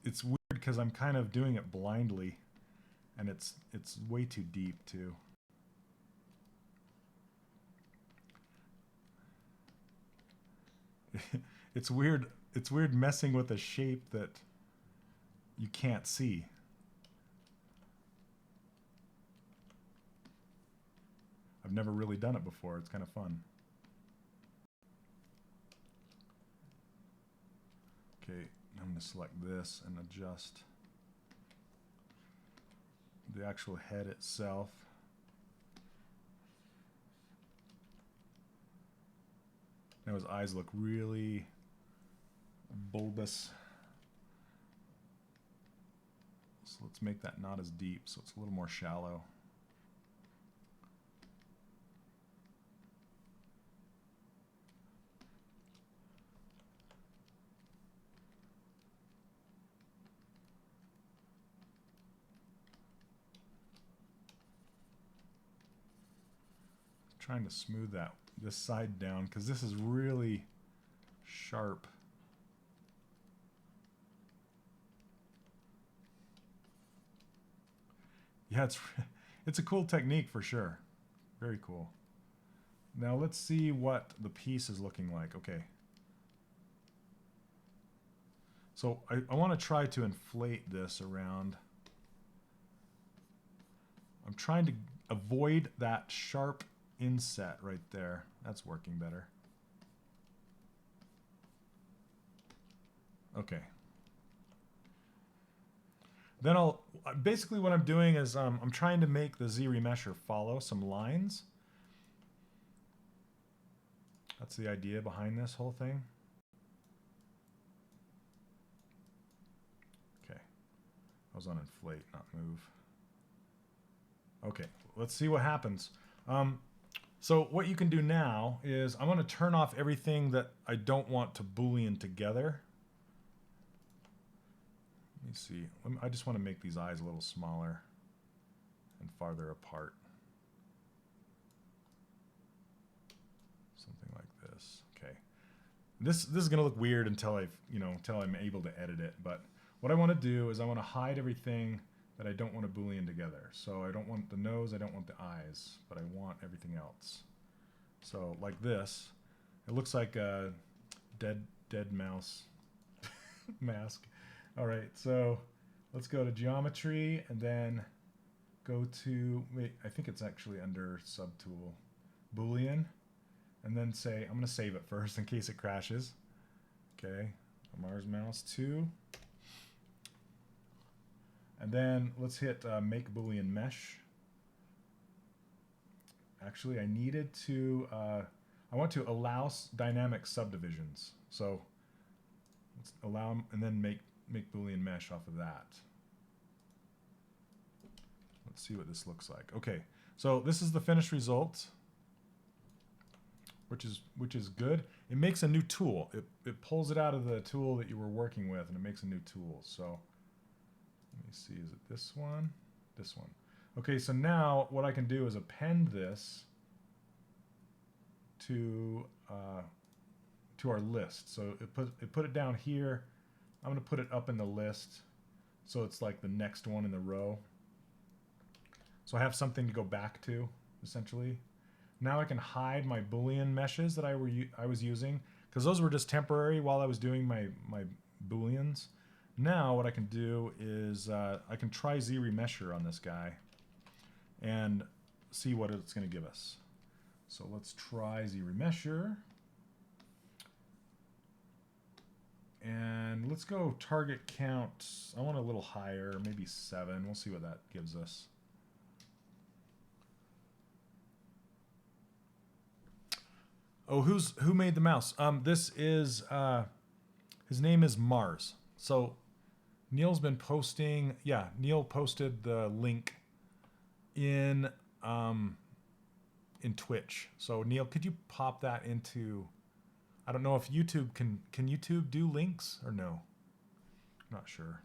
It's weird because I'm kind of doing it blindly, and it's way too deep too. It's weird. It's weird messing with a shape that you can't see. I've never really done it before. It's kind of fun. Okay, I'm going to select this and adjust the actual head itself. Now his eyes look really bulbous. So let's make that not as deep, so it's a little more shallow. Trying to smooth this side down because this is really sharp. Yeah, it's a cool technique for sure. Very cool. Now let's see what the piece is looking like. Okay. So I want to try to inflate this around. I'm trying to avoid that sharp inset right there. That's working better. Okay. Then basically what I'm doing is I'm trying to make the ZRemesher follow some lines. That's the idea behind this whole thing. Okay. I was on inflate, not move. Okay, let's see what happens. So what you can do now is I'm going to turn off everything that I don't want to Boolean together. Let me see. I just want to make these eyes a little smaller and farther apart. Something like this. Okay. This is going to look weird until until I'm able to edit it. But what I want to do is I want to hide everything that I don't want to Boolean together. So I don't want the nose, I don't want the eyes, but I want everything else. So like this, it looks like a dead mouse mask. All right, so let's go to geometry and then go to, wait, I think it's actually under subtool, Boolean, and then say, I'm going to save it first in case it crashes. Okay, Mars mouse 2. And then let's hit make Boolean mesh. Actually, I needed to, I want to allow dynamic subdivisions. So let's allow them and then make Boolean mesh off of that. Let's see what this looks like. Okay, so this is the finished result, which is good. It makes a new tool. It pulls it out of the tool that you were working with, and it makes a new tool. So let me see, is it this one? This one. Okay, so now what I can do is append this to our list. So it put it down here. I'm going to put it up in the list, so it's like the next one in the row. So I have something to go back to, essentially. Now I can hide my Boolean meshes that I was using, because those were just temporary while I was doing my Booleans. Now what I can do is I can try ZRemesher on this guy and see what it's going to give us. So let's try ZRemesher. And let's go target count. I want a little higher, maybe 7. We'll see what that gives us. Oh, who made the mouse? This is his name is Mars. So Neil's been posting. Yeah, Neil posted the link in Twitch. So Neil, could you pop that into? I don't know if YouTube can YouTube do links or no. I'm not sure.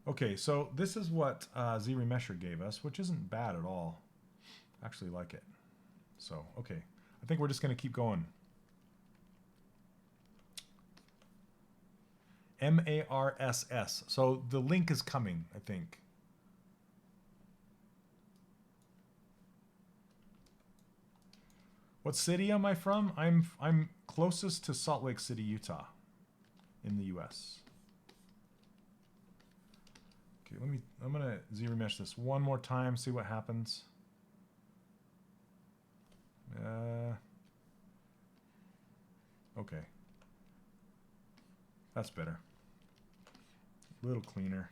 Okay, so this is what ZRemesher gave us, which isn't bad at all. I actually like it. So, okay. I think we're just going to keep going. MARSS. So the link is coming, I think. What city am I from? I'm closest to Salt Lake City, Utah, in the U.S. Okay, I'm gonna ZRemesh this one more time, see what happens. Okay. That's better. A little cleaner.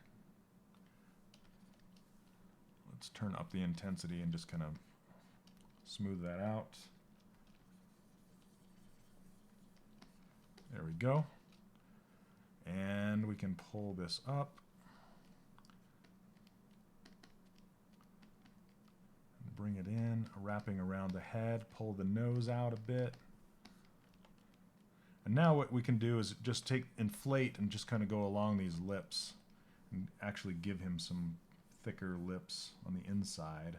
Let's turn up the intensity and just kind of smooth that out. There we go. And we can pull this up. Bring it in, wrapping around the head, pull the nose out a bit. And now what we can do is just inflate and just kind of go along these lips and actually give him some thicker lips on the inside.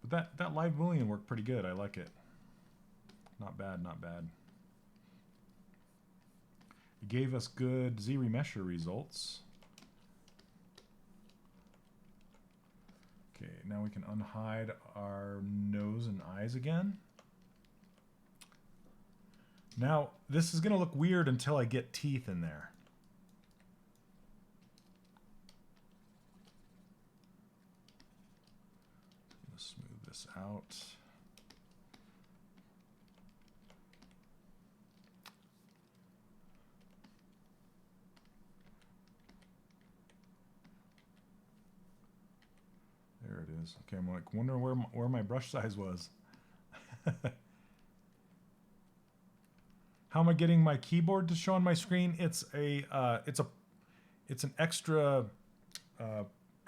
But that live Boolean worked pretty good. I like it. Not bad, not bad. It gave us good Z-remesher results. Okay, now we can unhide our nose and eyes again. Now, this is going to look weird until I get teeth in there. Let's smooth this out. There it is. Okay, I'm like wondering where my brush size was. How am I getting my keyboard to show on my screen? It's an extra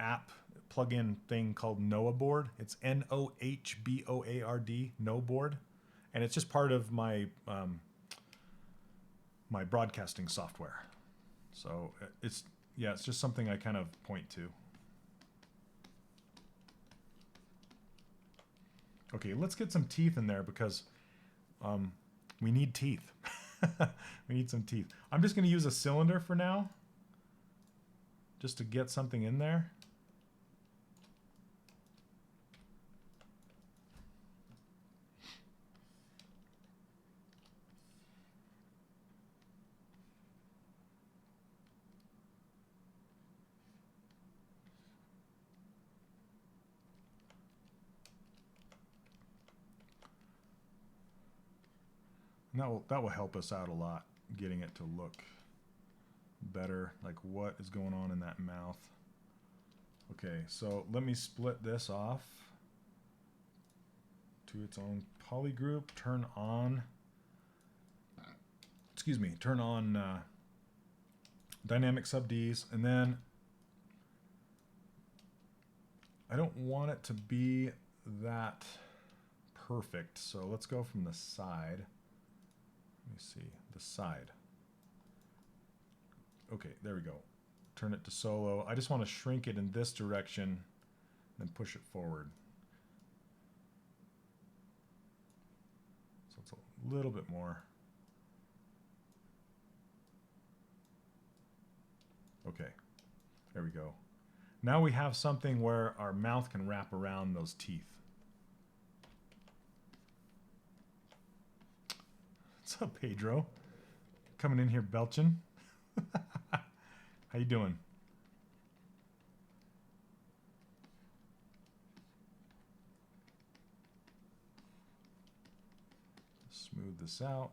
app plugin thing called Noah Board. It's Nohboard, No Board, and it's just part of my my broadcasting software. So it's just something I kind of point to. Okay, let's get some teeth in there because we need teeth. We need some teeth. I'm just going to use a cylinder for now, just to get something in there. And that will help us out a lot, getting it to look better, like what is going on in that mouth. Okay, so let me split this off to its own polygroup, turn on dynamic subds, and then I don't want it to be that perfect, so let's go from the side. Let me see, the side. Okay, there we go. Turn it to solo. I just want to shrink it in this direction and then push it forward. So it's a little bit more. Okay, there we go. Now we have something where our mouth can wrap around those teeth. What's up, Pedro? Coming in here belching. How you doing? Smooth this out.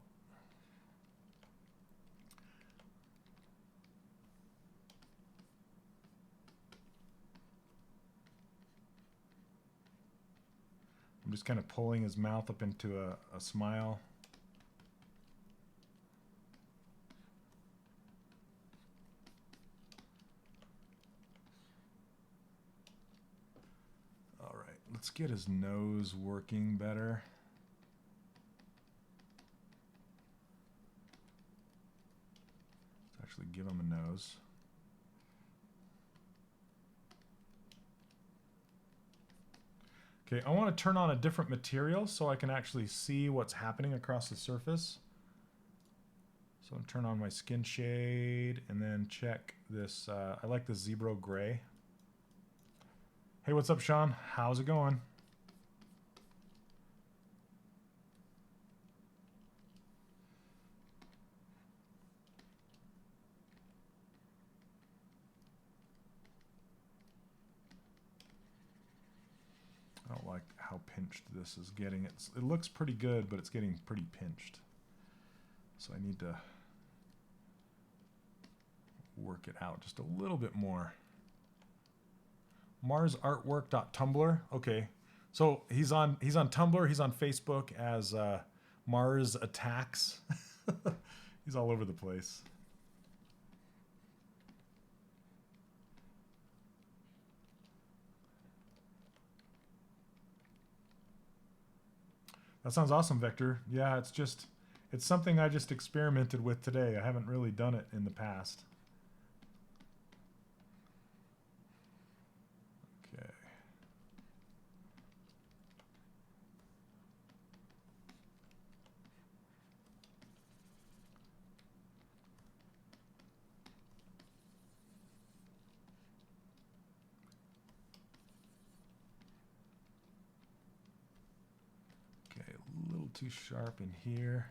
I'm just kind of pulling his mouth up into a smile. Let's get his nose working better. Let's actually give him a nose. Okay, I want to turn on a different material so I can actually see what's happening across the surface. So I'm turn on my skin shade and then check this. I like the ZBrush gray. Hey, what's up, Sean? How's it going? I don't like how pinched this is getting. It looks pretty good, but it's getting pretty pinched. So I need to work it out just a little bit more. MarsArtwork.tumblr. Okay, so he's on Tumblr. He's on Facebook as Mars Attacks. He's all over the place. That sounds awesome, Vector. Yeah, it's something I just experimented with today. I haven't really done it in the past. too sharp in here.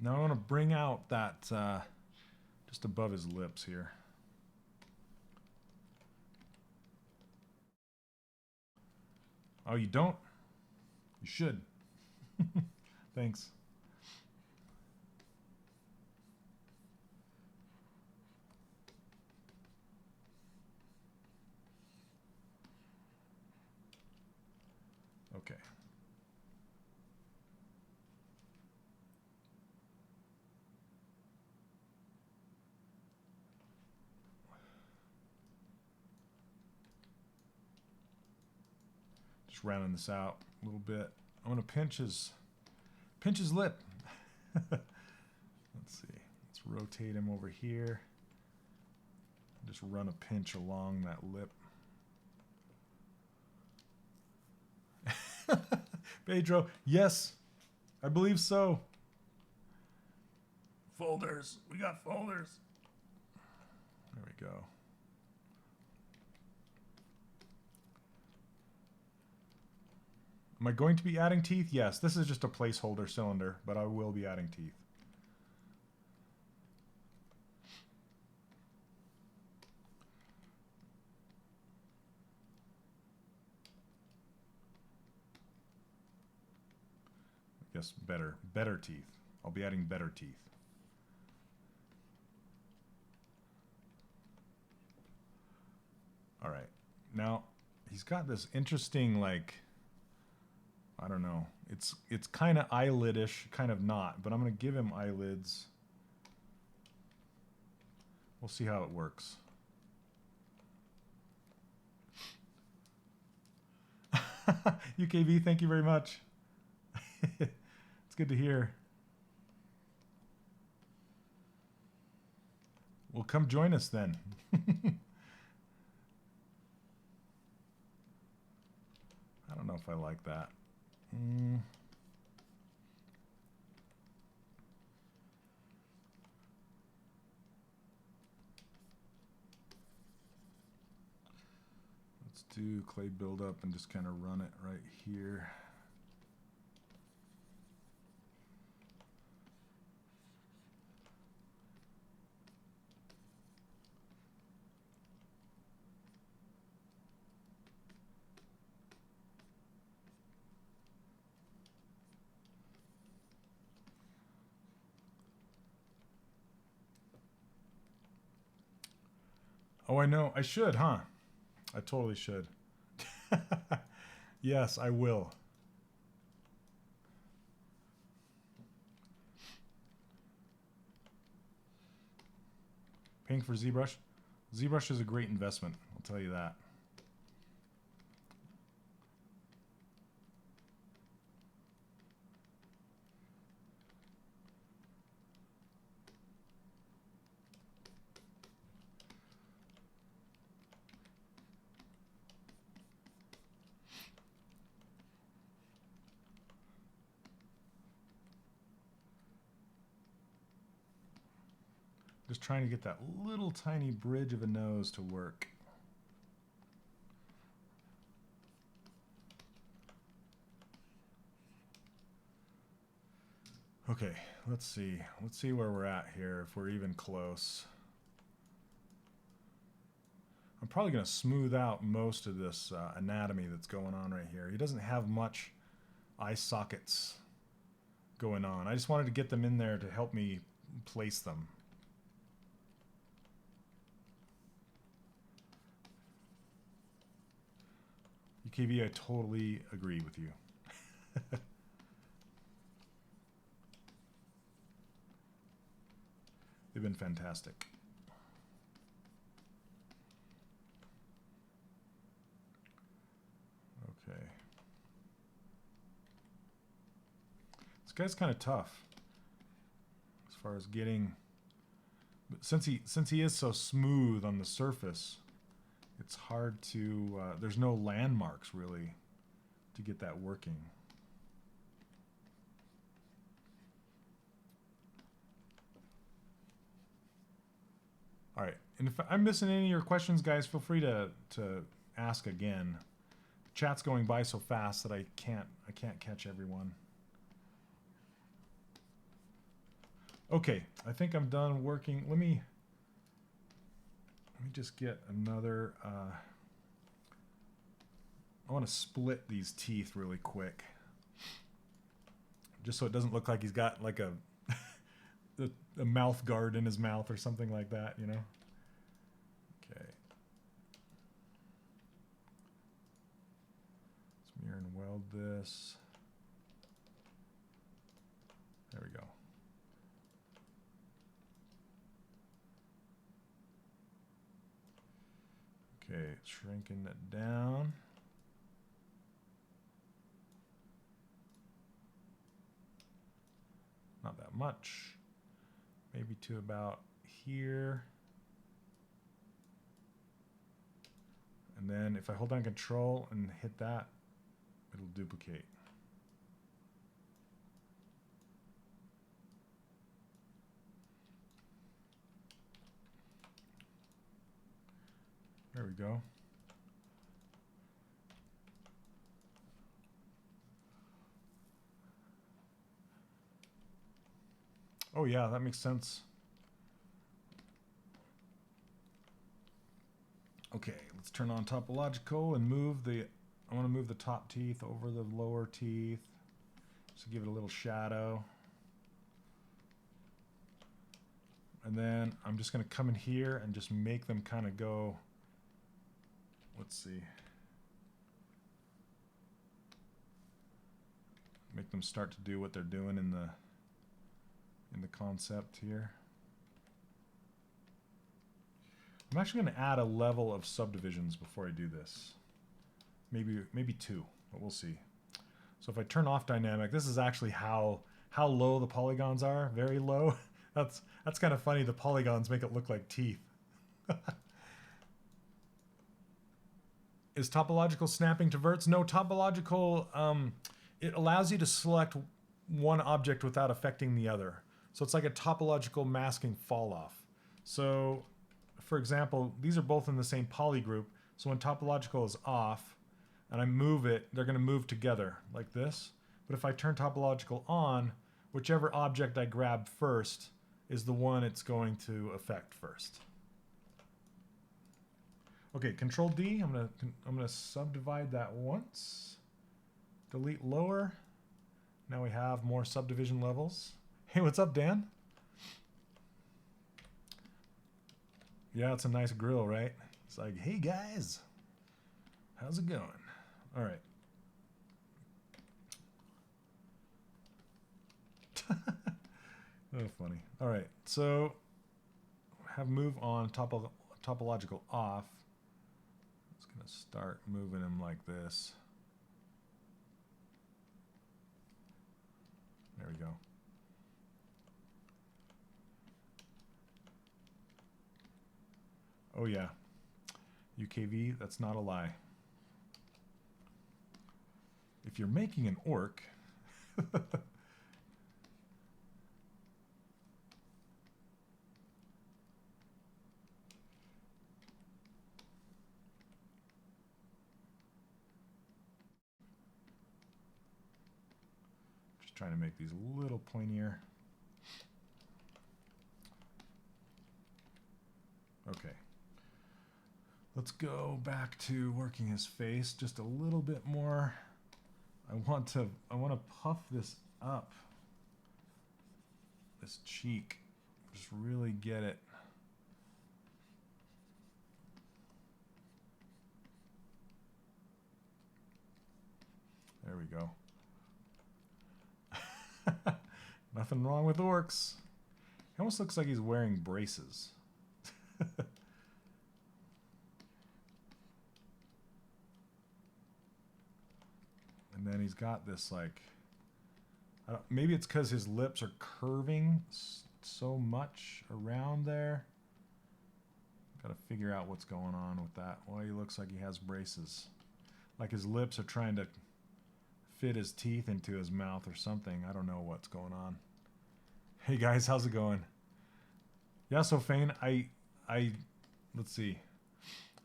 Now I want to bring out that just above his lips here. Oh, you don't? You should. Thanks. Okay. Just rounding this out a little bit. I'm gonna pinch his lip. Let's see. Let's rotate him over here. Just run a pinch along that lip. Pedro, yes, I believe so. Folders. We got folders. There we go. Am I going to be adding teeth? Yes, this is just a placeholder cylinder, but I will be adding teeth. I guess better teeth. I'll be adding better teeth. All right. Now, he's got this interesting, like, I don't know. It's kind of eyelidish, kind of not, but I'm going to give him eyelids. We'll see how it works. UKV, thank you very much. It's good to hear. Well, come join us then. I don't know if I like that. Let's do clay buildup and just kind of run it right here. Oh, I know. I should, huh? I totally should. Yes, I will. Paying for ZBrush? ZBrush is a great investment, I'll tell you that. Just trying to get that little tiny bridge of a nose to work. Okay, let's see. Let's see where we're at here, if we're even close. I'm probably going to smooth out most of this anatomy that's going on right here. He doesn't have much eye sockets going on. I just wanted to get them in there to help me place them. UKV, I totally agree with you. They've been fantastic. Okay. This guy's kind of tough as far as getting, but since he is so smooth on the surface, it's hard to, there's no landmarks really to get that working. All right, and if I'm missing any of your questions, guys, feel free to ask again. Chat's going by so fast that I can't catch everyone. Okay, I think I'm done working. Let me just get another. I want to split these teeth really quick, just so it doesn't look like he's got like a a mouth guard in his mouth or something like that, you know. Okay. Let's mirror and weld this. There we go. Okay, shrinking it down. Not that much. Maybe to about here. And then if I hold down Control and hit that, it'll duplicate. There we go. Oh yeah, that makes sense. Okay, let's turn on topological and move the, I want to move the top teeth over the lower teeth. So give it a little shadow. And then I'm just going to come in here and just make them kind of go, let's see. Make them start to do what they're doing in the concept here. I'm actually going to add a level of subdivisions before I do this. Maybe 2, but we'll see. So if I turn off dynamic, this is actually how low the polygons are, very low. That's kind of funny. The polygons make it look like teeth. Is topological snapping to verts? No, topological, it allows you to select one object without affecting the other. So it's like a topological masking fall off. So for example, these are both in the same poly group. So when topological is off and I move it, they're going to move together like this. But if I turn topological on, whichever object I grab first is the one it's going to affect first. Okay, Control D, I'm gonna subdivide that once. Delete lower. Now we have more subdivision levels. Hey, what's up, Dan? Yeah, it's a nice grill, right? It's like, hey guys, how's it going? All right. Oh, funny. All right, so have move on topological off. It's gonna start moving him like this. There we go. Oh yeah, UKV, that's not a lie. If you're making an orc, just trying to make these a little pointier. Okay. Let's go back to working his face just a little bit more. I want to puff this up. This cheek. Just really get it. There we go. Nothing wrong with orcs. He almost looks like he's wearing braces. And then he's got this like, maybe it's because his lips are curving so much around there. Got to figure out what's going on with that. Well, he looks like he has braces. Like his lips are trying to fit his teeth into his mouth or something. I don't know what's going on. Hey guys, how's it going? Yeah, so Fane, let's see.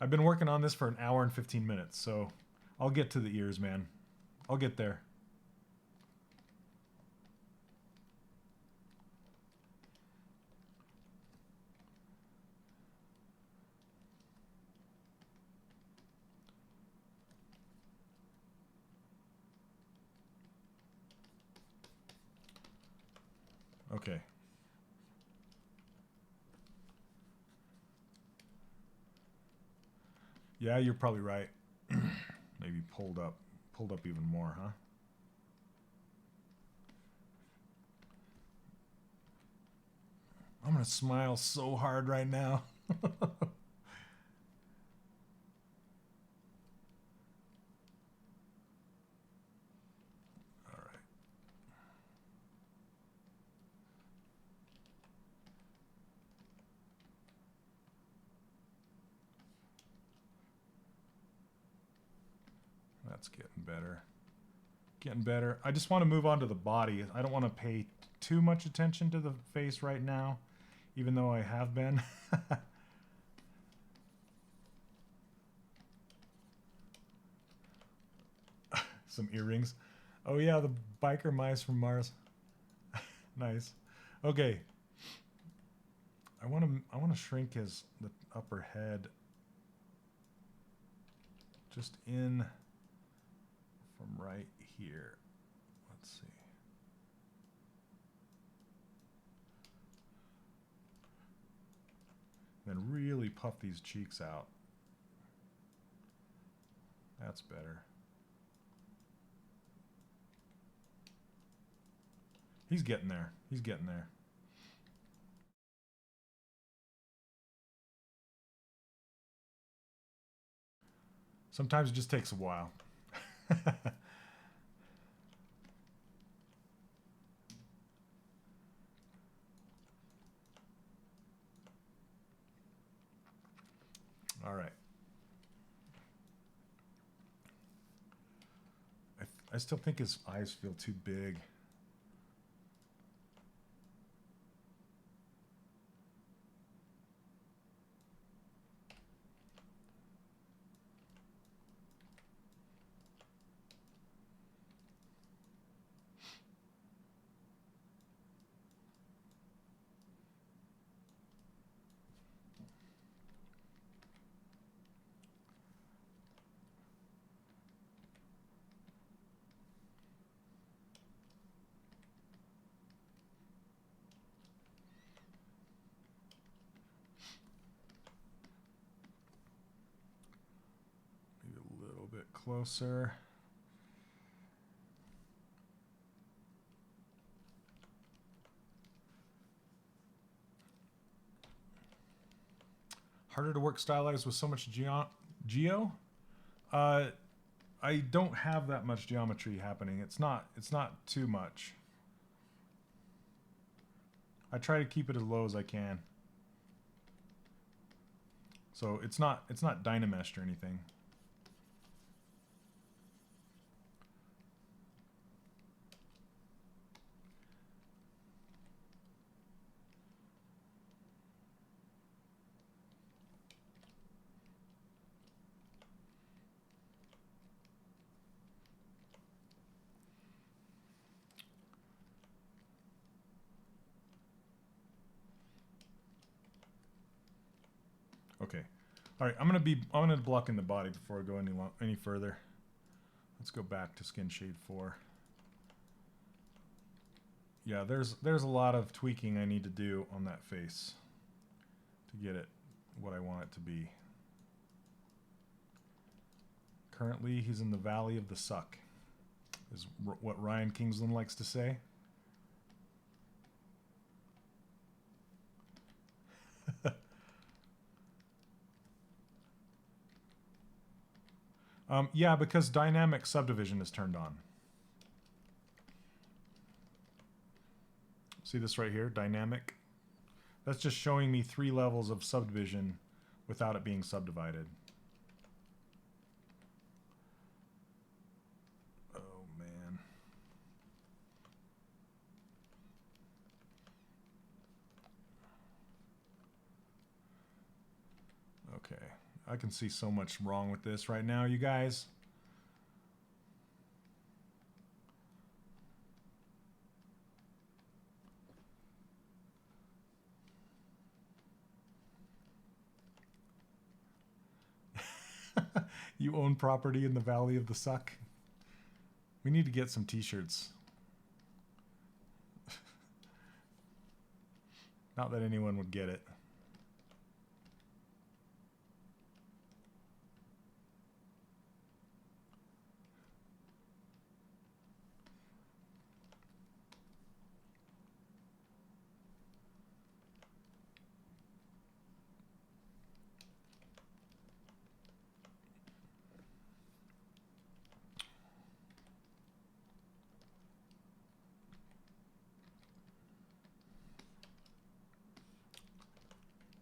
I've been working on this for an hour and 15 minutes, so I'll get to the ears, man. I'll get there. Okay. Yeah, you're probably right. Maybe pulled up even more, huh? I'm gonna smile so hard right now. All right. That's getting better. Getting better. I just want to move on to the body. I don't want to pay too much attention to the face right now, even though I have been. Some earrings. Oh yeah, the biker mice from Mars. Nice. Okay. I want to shrink the upper head just in from right here. Let's see. Then really puff these cheeks out. That's better. He's getting there. He's getting there. Sometimes it just takes a while. All right. I still think his eyes feel too big. Maybe a little bit closer. Harder to work stylized with so much geo? I don't have that much geometry happening. It's not too much. I try to keep it as low as I can. So it's not dynameshed or anything. Okay. All right, I'm gonna block in the body before I go any further. Let's go back to skin shade 4. Yeah, there's a lot of tweaking I need to do on that face to get it what I want it to be. Currently, he's in the valley of the suck, is what Ryan Kingsland likes to say. Yeah, because dynamic subdivision is turned on. See this right here, dynamic? That's just showing me 3 levels of subdivision without it being subdivided. Oh, man. Okay. I can see so much wrong with this right now, you guys. You own property in the Valley of the Suck. We need to get some t-shirts. Not that anyone would get it.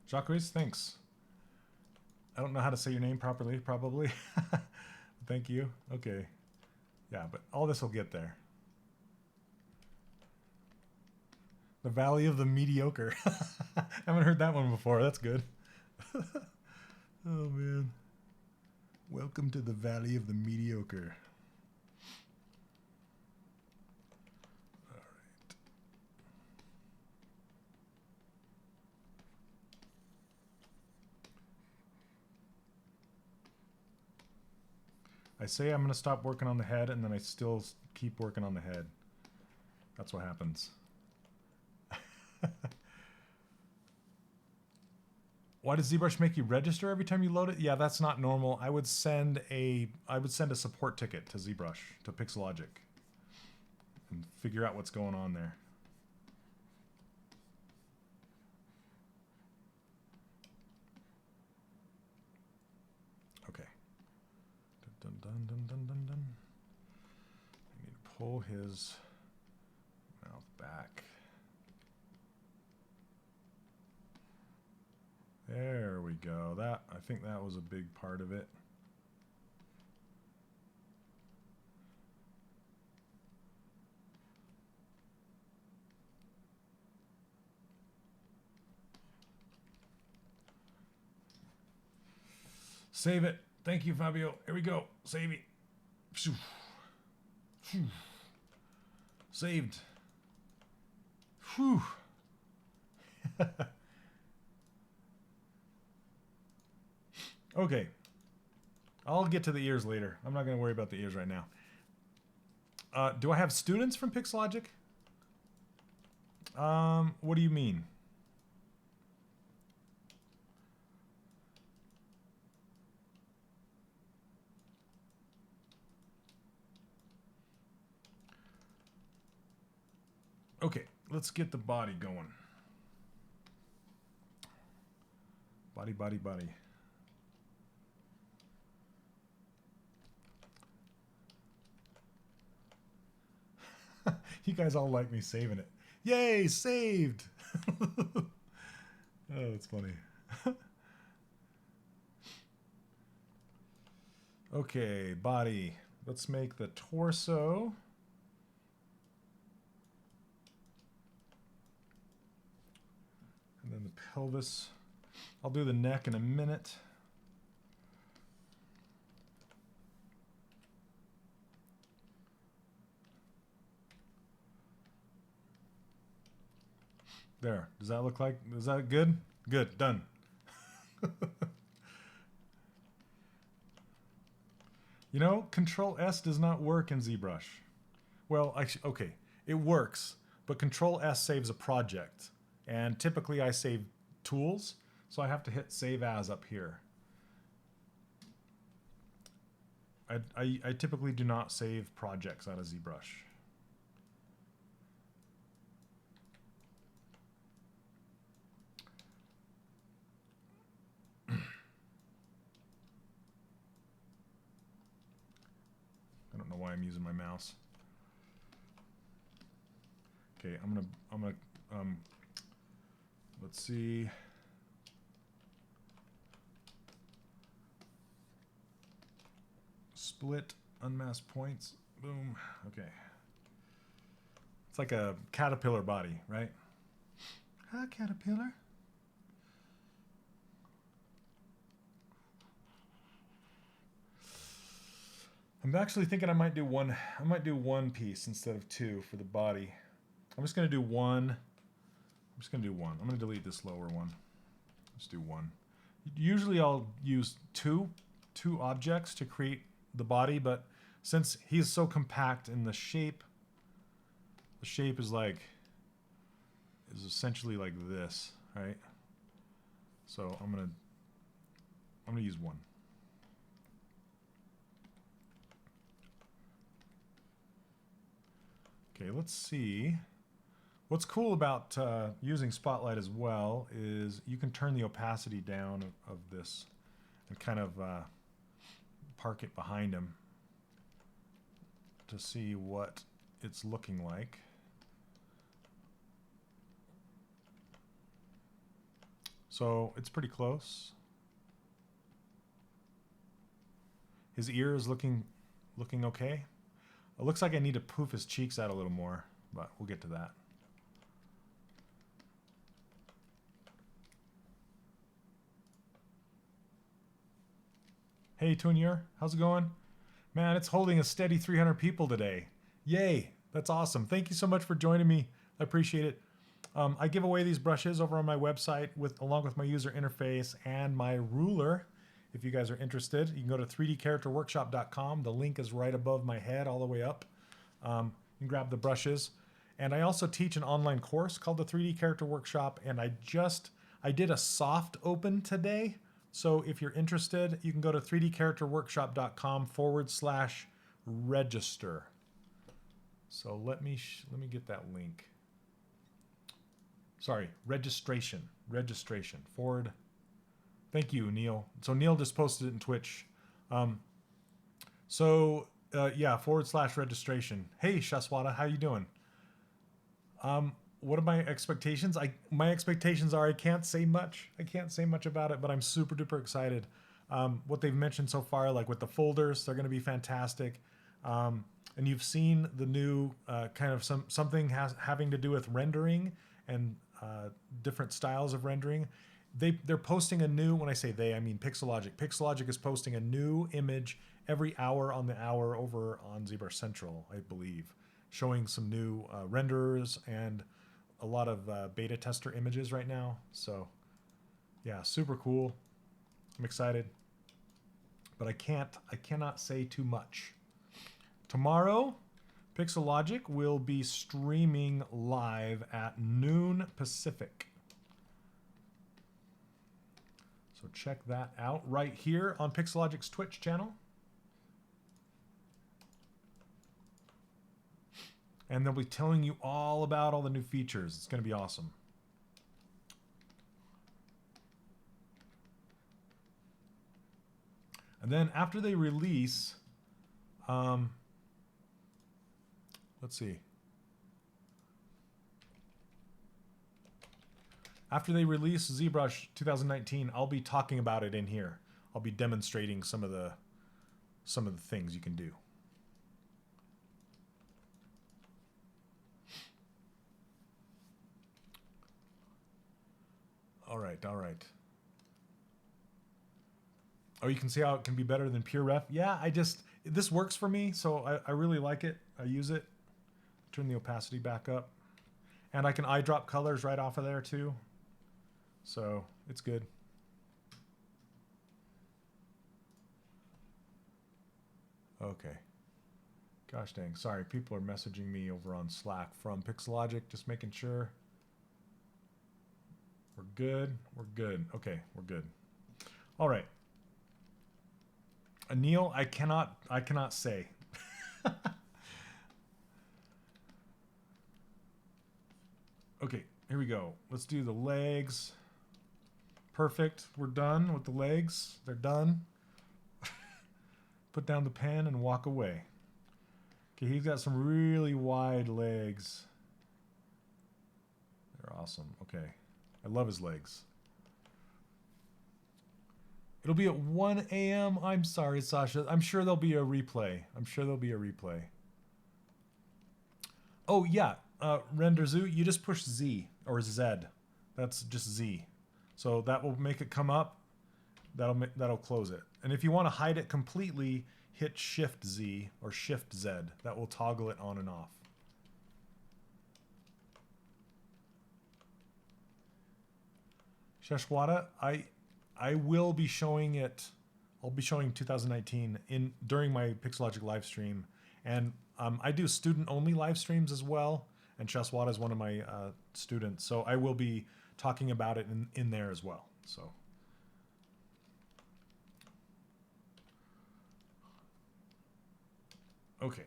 Jacques, thanks. I don't know how to say your name properly, probably. Thank you. Okay. Yeah, but all this will get there. The Valley of the Mediocre. I haven't heard that one before. That's good. Oh, man. Welcome to the Valley of the Mediocre. All right. I say I'm going to stop working on the head, and then I still keep working on the head. That's what happens. Why does ZBrush make you register every time you load it? Yeah, that's not normal. I would send a support ticket to ZBrush, to Pixelogic, and figure out what's going on there. Okay. Dun, dun, dun, dun, dun, dun. I need to pull his mouth back. There we go. I think that was a big part of it. Save it. Thank you, Fabio. Here we go. Save it. Saved. Whew. Okay. I'll get to the ears later. I'm not going to worry about the ears right now. Do I have students from Pixelogic? What do you mean? Okay, let's get the body going. Body, body, body. You guys all like me saving it. Yay, saved! Oh, that's funny. Okay, body. Let's make the torso. And then the pelvis. I'll do the neck in a minute. There. Does that look like, is that good? Good. Done. You know, Control S does not work in ZBrush. Well, actually, okay, it works, but Control S saves a project. And typically I save tools, so I have to hit Save As up here. I typically do not save projects out of ZBrush. I don't know why I'm using my mouse. Okay, I'm gonna let's see. Split, unmask points, boom. Okay. It's like a caterpillar body, right? Hi, caterpillar. I'm actually thinking I might do one piece instead of two for the body. I'm just gonna do one. I'm gonna delete this lower one. Let's do one. Usually I'll use two two objects to create the body, but since he's so compact in the shape is essentially like this, right? So I'm gonna use one. Okay, let's see. What's cool about using Spotlight as well is you can turn the opacity down of this and kind of park it behind him to see what it's looking like. So it's pretty close. His ear is looking okay. It looks like I need to poof his cheeks out a little more, but we'll get to that. Hey, Tunier, how's it going? Man, it's holding a steady 300 people today. Yay, that's awesome. Thank you so much for joining me. I appreciate it. I give away these brushes over on my website along with my user interface and my ruler. If you guys are interested, you can go to 3dcharacterworkshop.com. The link is right above my head all the way up. You can grab the brushes. And I also teach an online course called the 3D Character Workshop, and I did a soft open today. So if you're interested, you can go to 3dcharacterworkshop.com/register. So let me get that link. Sorry, registration forward. Thank you, Neil. So Neil just posted it in Twitch. Yeah, /registration. Hey, Shaswata, how you doing? What are my expectations? My expectations are I can't say much. I can't say much about it, but I'm super duper excited. What they've mentioned so far, like with the folders, they're going to be fantastic. And you've seen the new kind of something having to do with rendering and different styles of rendering. They're posting a new, when I say they, I mean Pixelogic. Pixelogic is posting a new image every hour on the hour over on ZBrush Central, I believe, showing some new renderers and a lot of beta tester images right now. So yeah, super cool. I'm excited, but I cannot say too much. Tomorrow, Pixelogic will be streaming live at noon Pacific. So check that out right here on Pixelogic's Twitch channel. And they'll be telling you all about all the new features. It's going to be awesome. And then after they release, let's see. After they release ZBrush 2019, I'll be talking about it in here. I'll be demonstrating some of the things you can do. All right. Oh, you can see how it can be better than pure ref. Yeah, this works for me, so I really like it. I use it. Turn the opacity back up. And I can eyedrop colors right off of there too. So it's good. Okay. Gosh dang. Sorry, people are messaging me over on Slack from Pixelogic, just making sure. We're good. Okay, we're good. All right. Neil, I cannot say. Okay, here we go. Let's do the legs. Perfect. We're done with the legs. They're done. Put down the pen and walk away. Okay, he's got some really wide legs. They're awesome. Okay. I love his legs. It'll be at 1 a.m. I'm sorry, Sasha. I'm sure there'll be a replay. Oh, yeah. Render Zoo, you just push Z or Z. That's just Z. So that will make it come up. That'll close it. And if you want to hide it completely, hit Shift Z or Shift Z. That will toggle it on and off. Sheshwata, I will be showing it I'll be showing 2019 during my Pixelogic live stream, and I do student-only live streams as well. And Shaswata is one of my students, so I will be talking about it in there as well. So. Okay.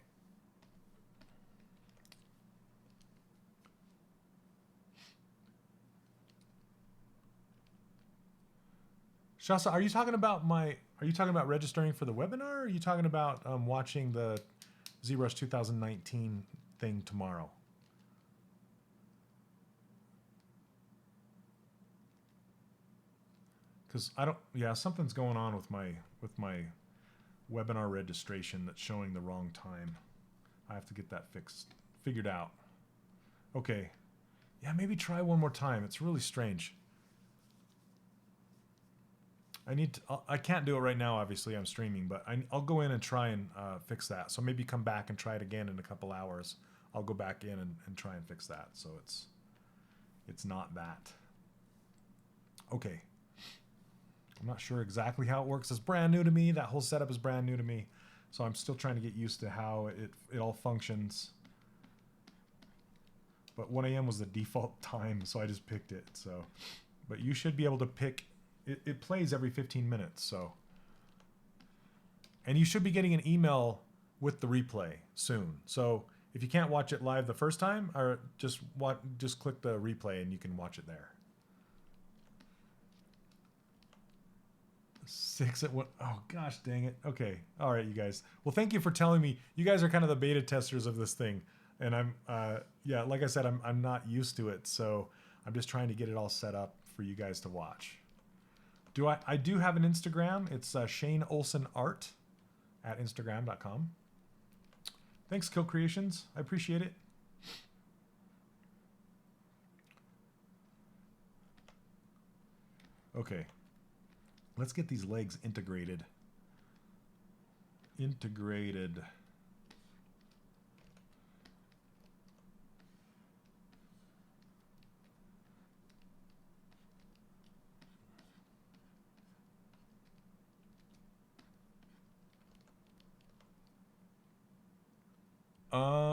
Shasa, are you talking about registering for the webinar, or are you talking about watching the ZBrush 2019 thing tomorrow? Because something's going on with my webinar registration that's showing the wrong time. I have to get that figured out. Okay. Yeah, maybe try one more time. It's really strange. I can't do it right now, obviously, I'm streaming, but I'll go in and try and fix that. So maybe come back and try it again in a couple hours. I'll go back in and try and fix that. So it's not that. Okay. I'm not sure exactly how it works. It's brand new to me. That whole setup is brand new to me. So I'm still trying to get used to how it all functions. But 1 a.m. was the default time, so I just picked it. So, but you should be able to pick. It plays every 15 minutes, so. And you should be getting an email with the replay soon. So if you can't watch it live the first time, or just click the replay and you can watch it there. 6 at 1. Oh gosh, dang it. Okay, all right, you guys. Well, thank you for telling me. You guys are kind of the beta testers of this thing, and I'm yeah, like I said, I'm not used to it, so I'm just trying to get it all set up for you guys to watch. I do have an Instagram. It's Shane Olson Art at Instagram.com. Thanks, Kill Creations. I appreciate it. Okay. Let's get these legs integrated. Integrated.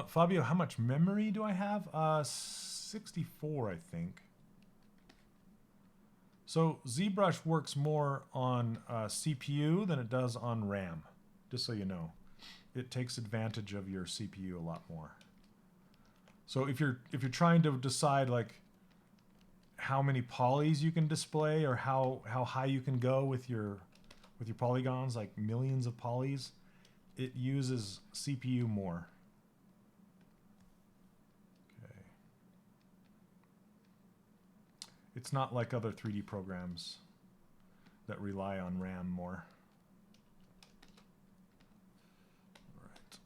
Fabio, how much memory do I have? 64, I think. So ZBrush works more on CPU than it does on RAM, just so you know. It takes advantage of your CPU a lot more. So if you're trying to decide like how many polys you can display or how high you can go with your polygons, like millions of polys, it uses CPU more. It's not like other 3D programs that rely on RAM more. All right.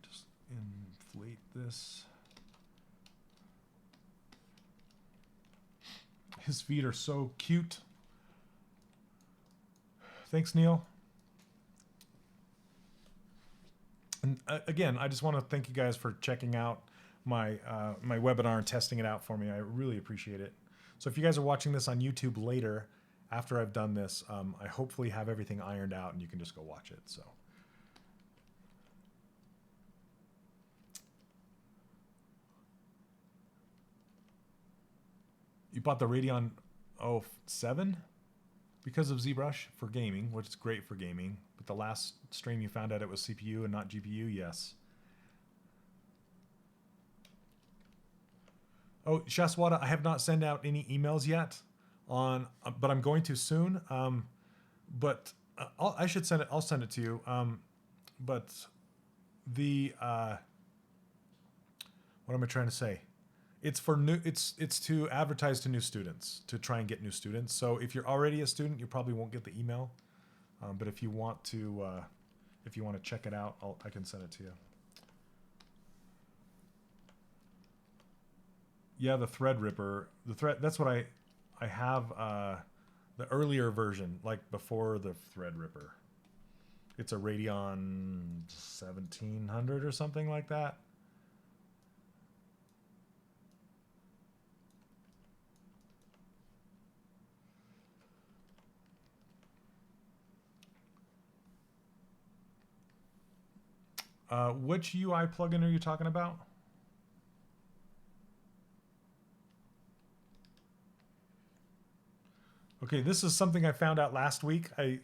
Just inflate this. His feet are so cute. Thanks, Neil. And again, I just want to thank you guys for checking out my my webinar and testing it out for me. I really appreciate it. So if you guys are watching this on YouTube later, after I've done this, I hopefully have everything ironed out and you can just go watch it. So. You bought the Radeon 7 because of ZBrush for gaming, which is great for gaming. But the last stream you found out it was CPU and not GPU, yes. Oh, Shaswata, I have not sent out any emails yet, but I'm going to soon. I should send it. I'll send it to you. But the what am I trying to say? It's for new. It's to advertise to new students, to try and get new students. So if you're already a student, you probably won't get the email. But if you want to check it out, I can send it to you. Yeah, the Threadripper. That's what I have the earlier version, like before the Threadripper. It's a Radeon 1700 or something like that. Which UI plugin are you talking about? Okay, this is something I found out last week. I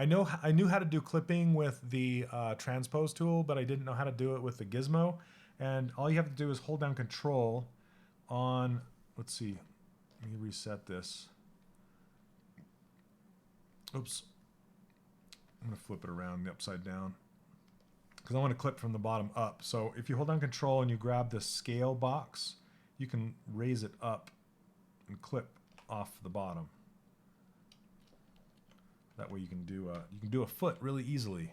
knew how to do clipping with the transpose tool, but I didn't know how to do it with the gizmo. And all you have to do is hold down Control on. Let's see. Let me reset this. Oops. I'm gonna flip it around the upside down because I want to clip from the bottom up. So if you hold down Control and you grab the scale box, you can raise it up and clip off the bottom. That way you can do a foot really easily.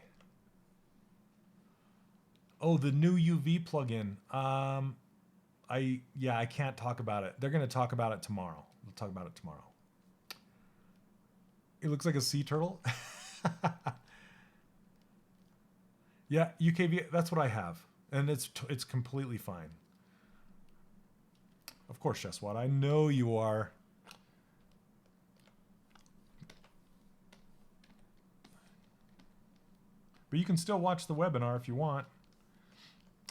Oh, the new UV plugin. I can't talk about it. They're gonna talk about it tomorrow. We'll talk about it tomorrow. It looks like a sea turtle. Yeah, UKV. That's what I have, and it's completely fine. Of course, Chesswad. I know you are. But you can still watch the webinar if you want.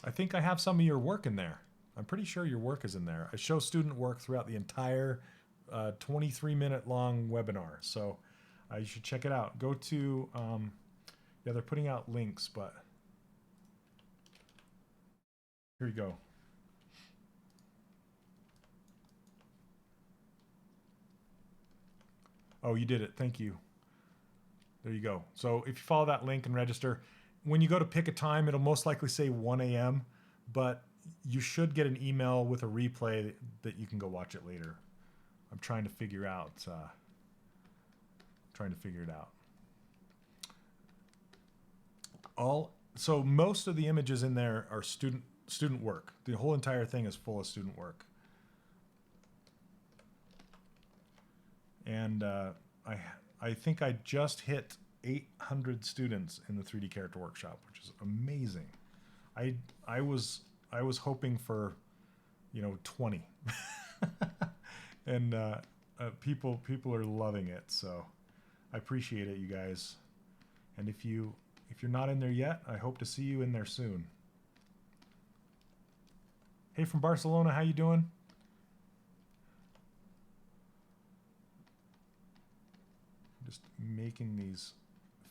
I think I have some of your work in there. I'm pretty sure your work is in there. I show student work throughout the entire 23-minute long webinar. So you should check it out. Go to, yeah, they're putting out links, but here you go. Oh, you did it. Thank you. There you go. So if you follow that link and register, when you go to pick a time, it'll most likely say 1 a.m., but you should get an email with a replay that you can go watch it later. I'm trying to figure out, So most of the images in there are student work. The whole entire thing is full of student work. And I think I just hit 800 students in the 3D character workshop, which is amazing. I was hoping for, 20, and people are loving it. So I appreciate it, you guys. And if you're not in there yet, I hope to see you in there soon. Hey, from Barcelona, how you doing? Just making these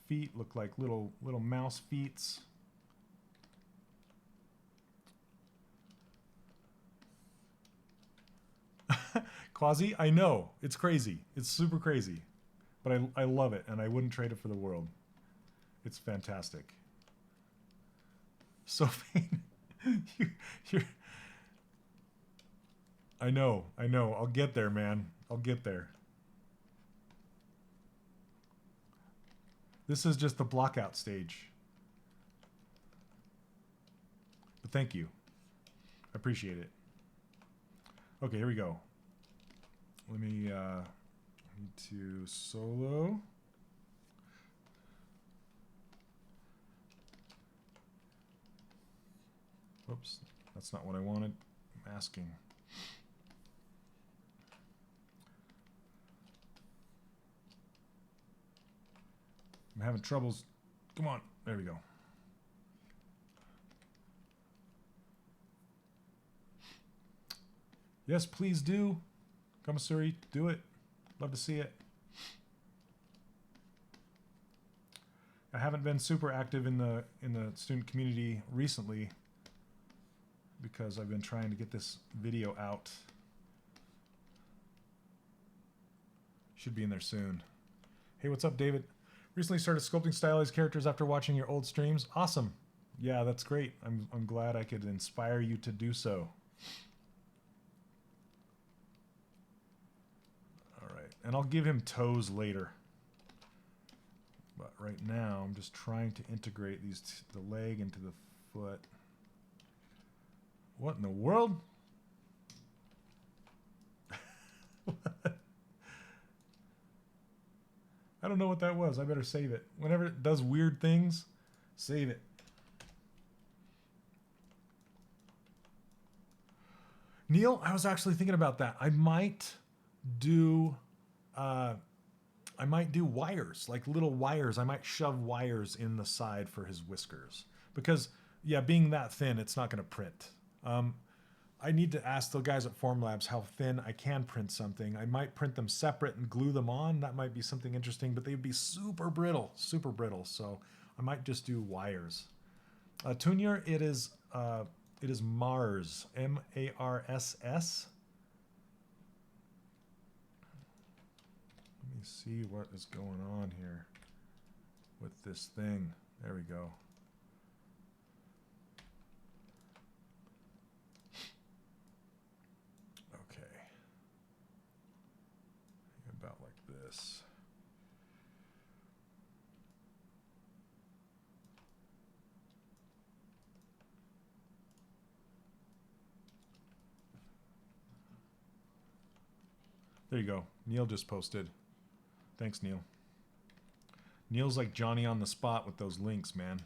feet look like little mouse feets. Quasi, I know, it's crazy. It's super crazy, but I love it, and I wouldn't trade it for the world. It's fantastic. Sophie, you're. I know. I'll get there, man. I'll get there. This is just the blockout stage. But thank you. I appreciate it. Okay, here we go. Let me need to solo. Whoops, that's not what I wanted. Masking. I'm having troubles. Come on, there we go. Yes, please do. Commissary, do it. Love to see it. I haven't been super active in the student community recently because I've been trying to get this video out. Should be in there soon. Hey, what's up, David? Recently started sculpting stylized characters after watching your old streams. Awesome. Yeah, that's great. I'm glad I could inspire you to do so. All right, and I'll give him toes later. But right now, I'm just trying to integrate the leg into the foot. What in the world? I don't know what that was. I better save it. Whenever it does weird things, save it. Neil, I was actually thinking about that. I might do wires, like little wires. I might shove wires in the side for his whiskers because Yeah, being that thin, it's not going to print. I need to ask the guys at Formlabs how thin I can print something. I might print them separate and glue them on. That might be something interesting, but they'd be super brittle, super brittle. So I might just do wires. Tunier, it is Mars, M-A-R-S-S. Let me see what is going on here with this thing. There we go. Okay. About like this. There you go. Neil just posted. Thanks, Neil. Neil's like Johnny on the spot with those links, man.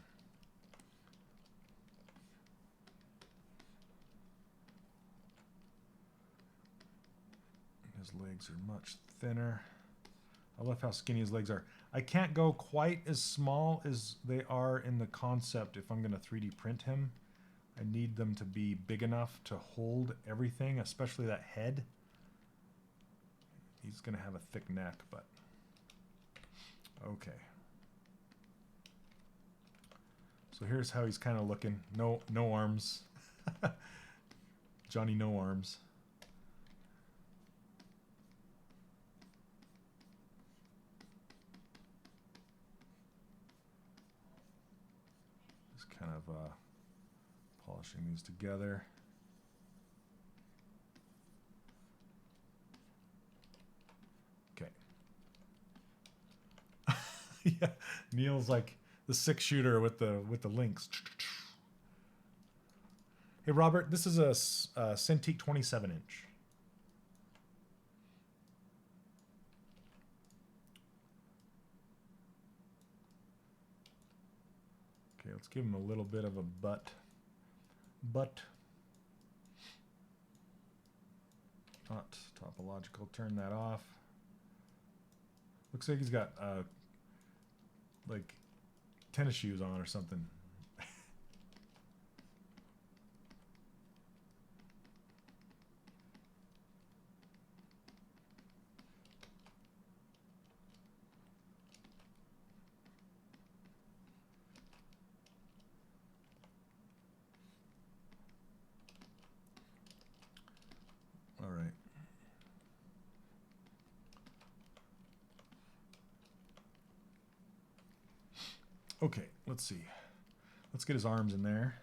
His legs are much thinner. I love how skinny his legs are. I can't go quite as small as they are in the concept if I'm going to 3D print him. I need them to be big enough to hold everything, especially that head. He's going to have a thick neck, but okay. So here's how he's kind of looking. No arms. Johnny, no arms. Just kind of polishing these together. Okay. Yeah, Neil's like the 6-shooter with the links. Hey Robert, this is a Cintiq 27-inch. Okay, let's give him a little bit of a butt. Not topological. Turn that off. Looks like he's got like tennis shoes on or something. All right. Okay, let's see. Let's get his arms in there.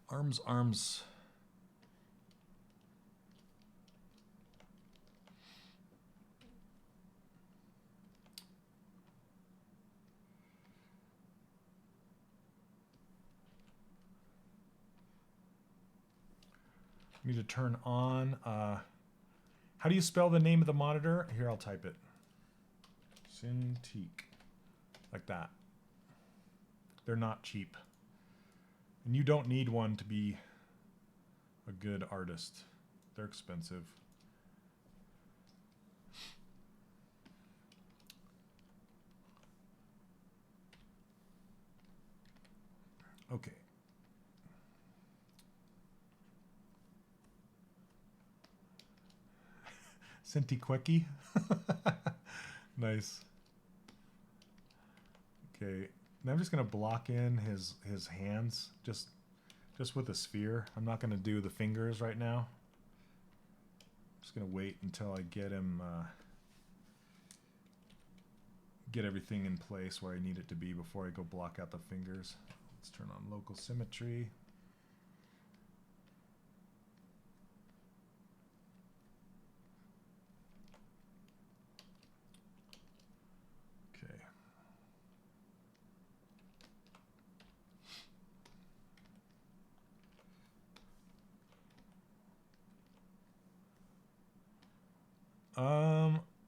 Arms. Need to turn on. How do you spell the name of the monitor? Here, I'll type it. Cintiq. Like that. They're not cheap. And you don't need one to be a good artist. They're expensive. Okay. Cintiqueki. Nice. Okay, now I'm just gonna block in his hands just with a sphere. I'm not gonna do the fingers right now. I'm just gonna wait until I get him get everything in place where I need it to be before I go block out the fingers. Let's turn on local symmetry.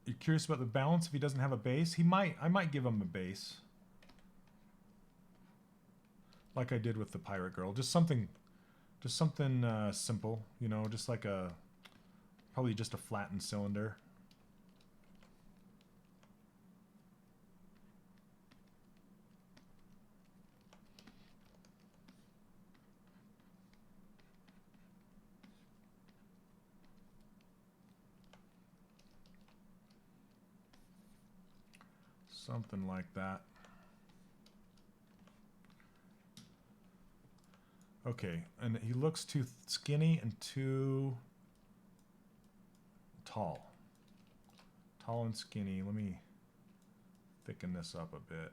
You're curious about the balance if he doesn't have a base? I might give him a base. Like I did with the Pirate Girl. Just something simple, you know, just like probably just a flattened cylinder. Something like that. Okay, and he looks too skinny and too tall. Tall and skinny. Let me thicken this up a bit.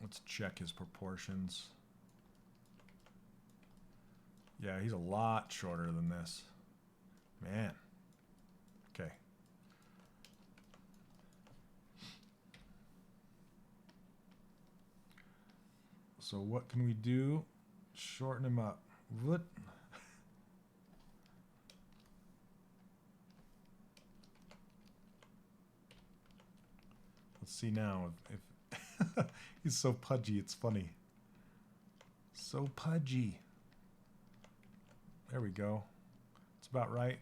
Let's check his proportions. Yeah, he's a lot shorter than this. Man. Okay. So what can we do? Shorten him up. What? Let's see now if he's so pudgy, it's funny. So pudgy. There we go. It's about right.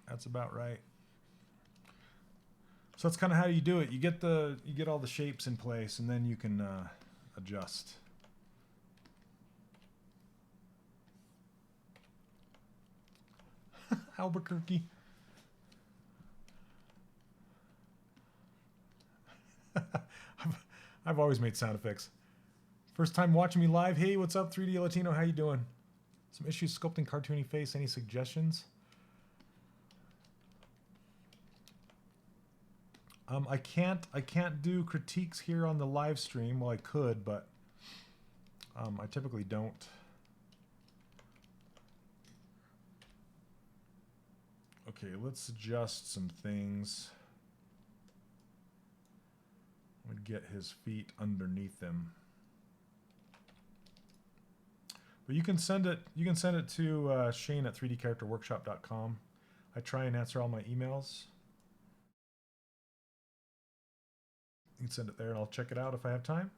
That's about right. So that's kind of how you do it. You get all the shapes in place, and then you can adjust. Albuquerque. I've always made sound effects. First time watching me live. Hey, what's up, 3D Latino? How you doing? Some issues sculpting cartoony face. Any suggestions? I can't do critiques here on the live stream. Well, I could, but I typically don't. Okay, let's adjust some things. We'd get his feet underneath him. But you can send it. You can send it to Shane at 3dcharacterworkshop.com. I try and answer all my emails. You can send it there, and I'll check it out if I have time.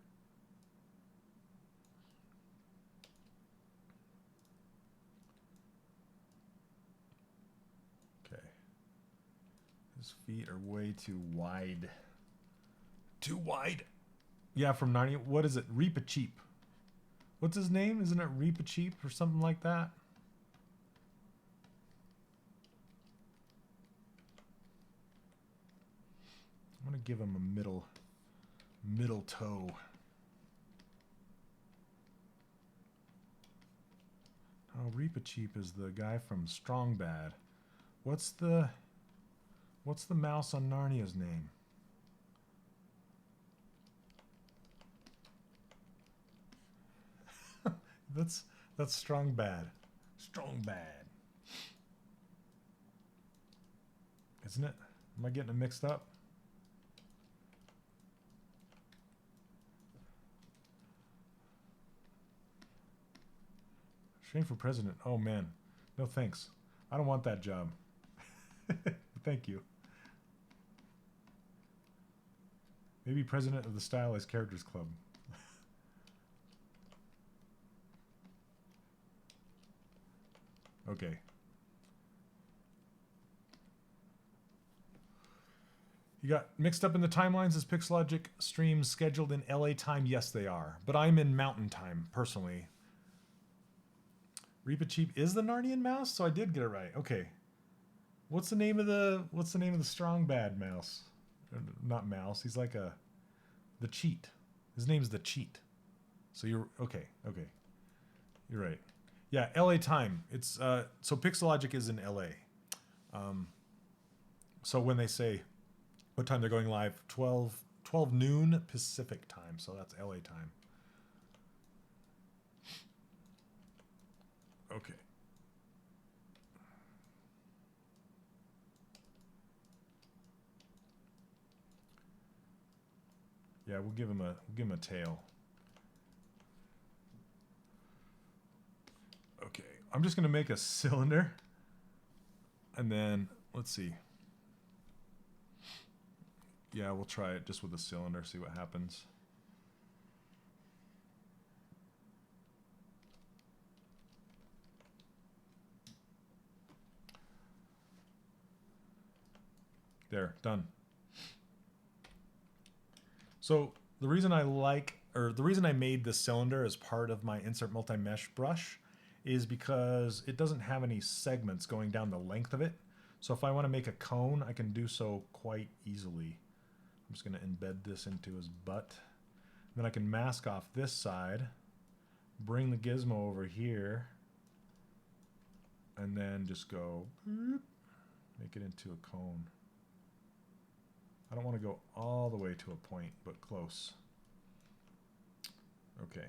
Okay. His feet are way too wide. Too wide. Yeah, from Narnia. What is it? Reaper Cheap. What's his name? Isn't it Reaper Cheap or something like that? I'm gonna give him a middle toe. Oh, Reaper Cheap is the guy from Strong Bad. What's the mouse on Narnia's name? That's Strong Bad. Strong Bad. Isn't it? Am I getting it mixed up? Shane for president. Oh man. No thanks. I don't want that job. Thank you. Maybe president of the Stylized Characters Club. Okay. You got mixed up in the timelines. Is Pixelogic streams scheduled in LA time? Yes, they are. But I'm in Mountain Time, personally. Reaper Cheap is the Narnian mouse, so I did get it right. Okay. What's the name of the Strong Bad mouse? Not mouse. He's like the Cheat. His name's the Cheat. So you're okay. Okay. You're right. Yeah, LA time. It's so Pixelogic is in LA. So when they say what time they're going live, 12 noon Pacific time. So that's LA time. Okay. Yeah, we'll give him a tail. Okay, I'm just gonna make a cylinder, and then let's see. Yeah, we'll try it just with a cylinder, see what happens. There, done. So the reason I made this cylinder as part of my insert multi-mesh brush is because it doesn't have any segments going down the length of it. So if I want to make a cone, I can do so quite easily. I'm just going to embed this into his butt. Then I can mask off this side, bring the gizmo over here, and then just go, make it into a cone. I don't want to go all the way to a point, but close. Okay.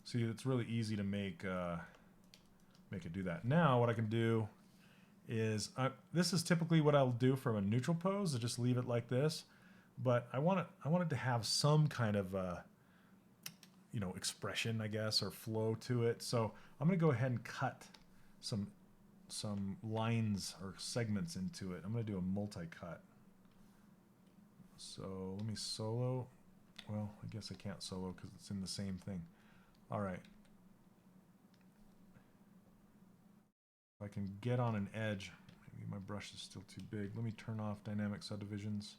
See, it's really easy to make it do that. Now what I can do is, this is typically what I'll do from a neutral pose, to just leave it like this. But I want it to have some kind of you know, expression, I guess, or flow to it. So I'm going to go ahead and cut some lines or segments into it. I'm going to do a multi-cut. So let me solo. Well, I guess I can't solo because it's in the same thing. All right. If I can get on an edge, maybe my brush is still too big. Let me turn off dynamic subdivisions.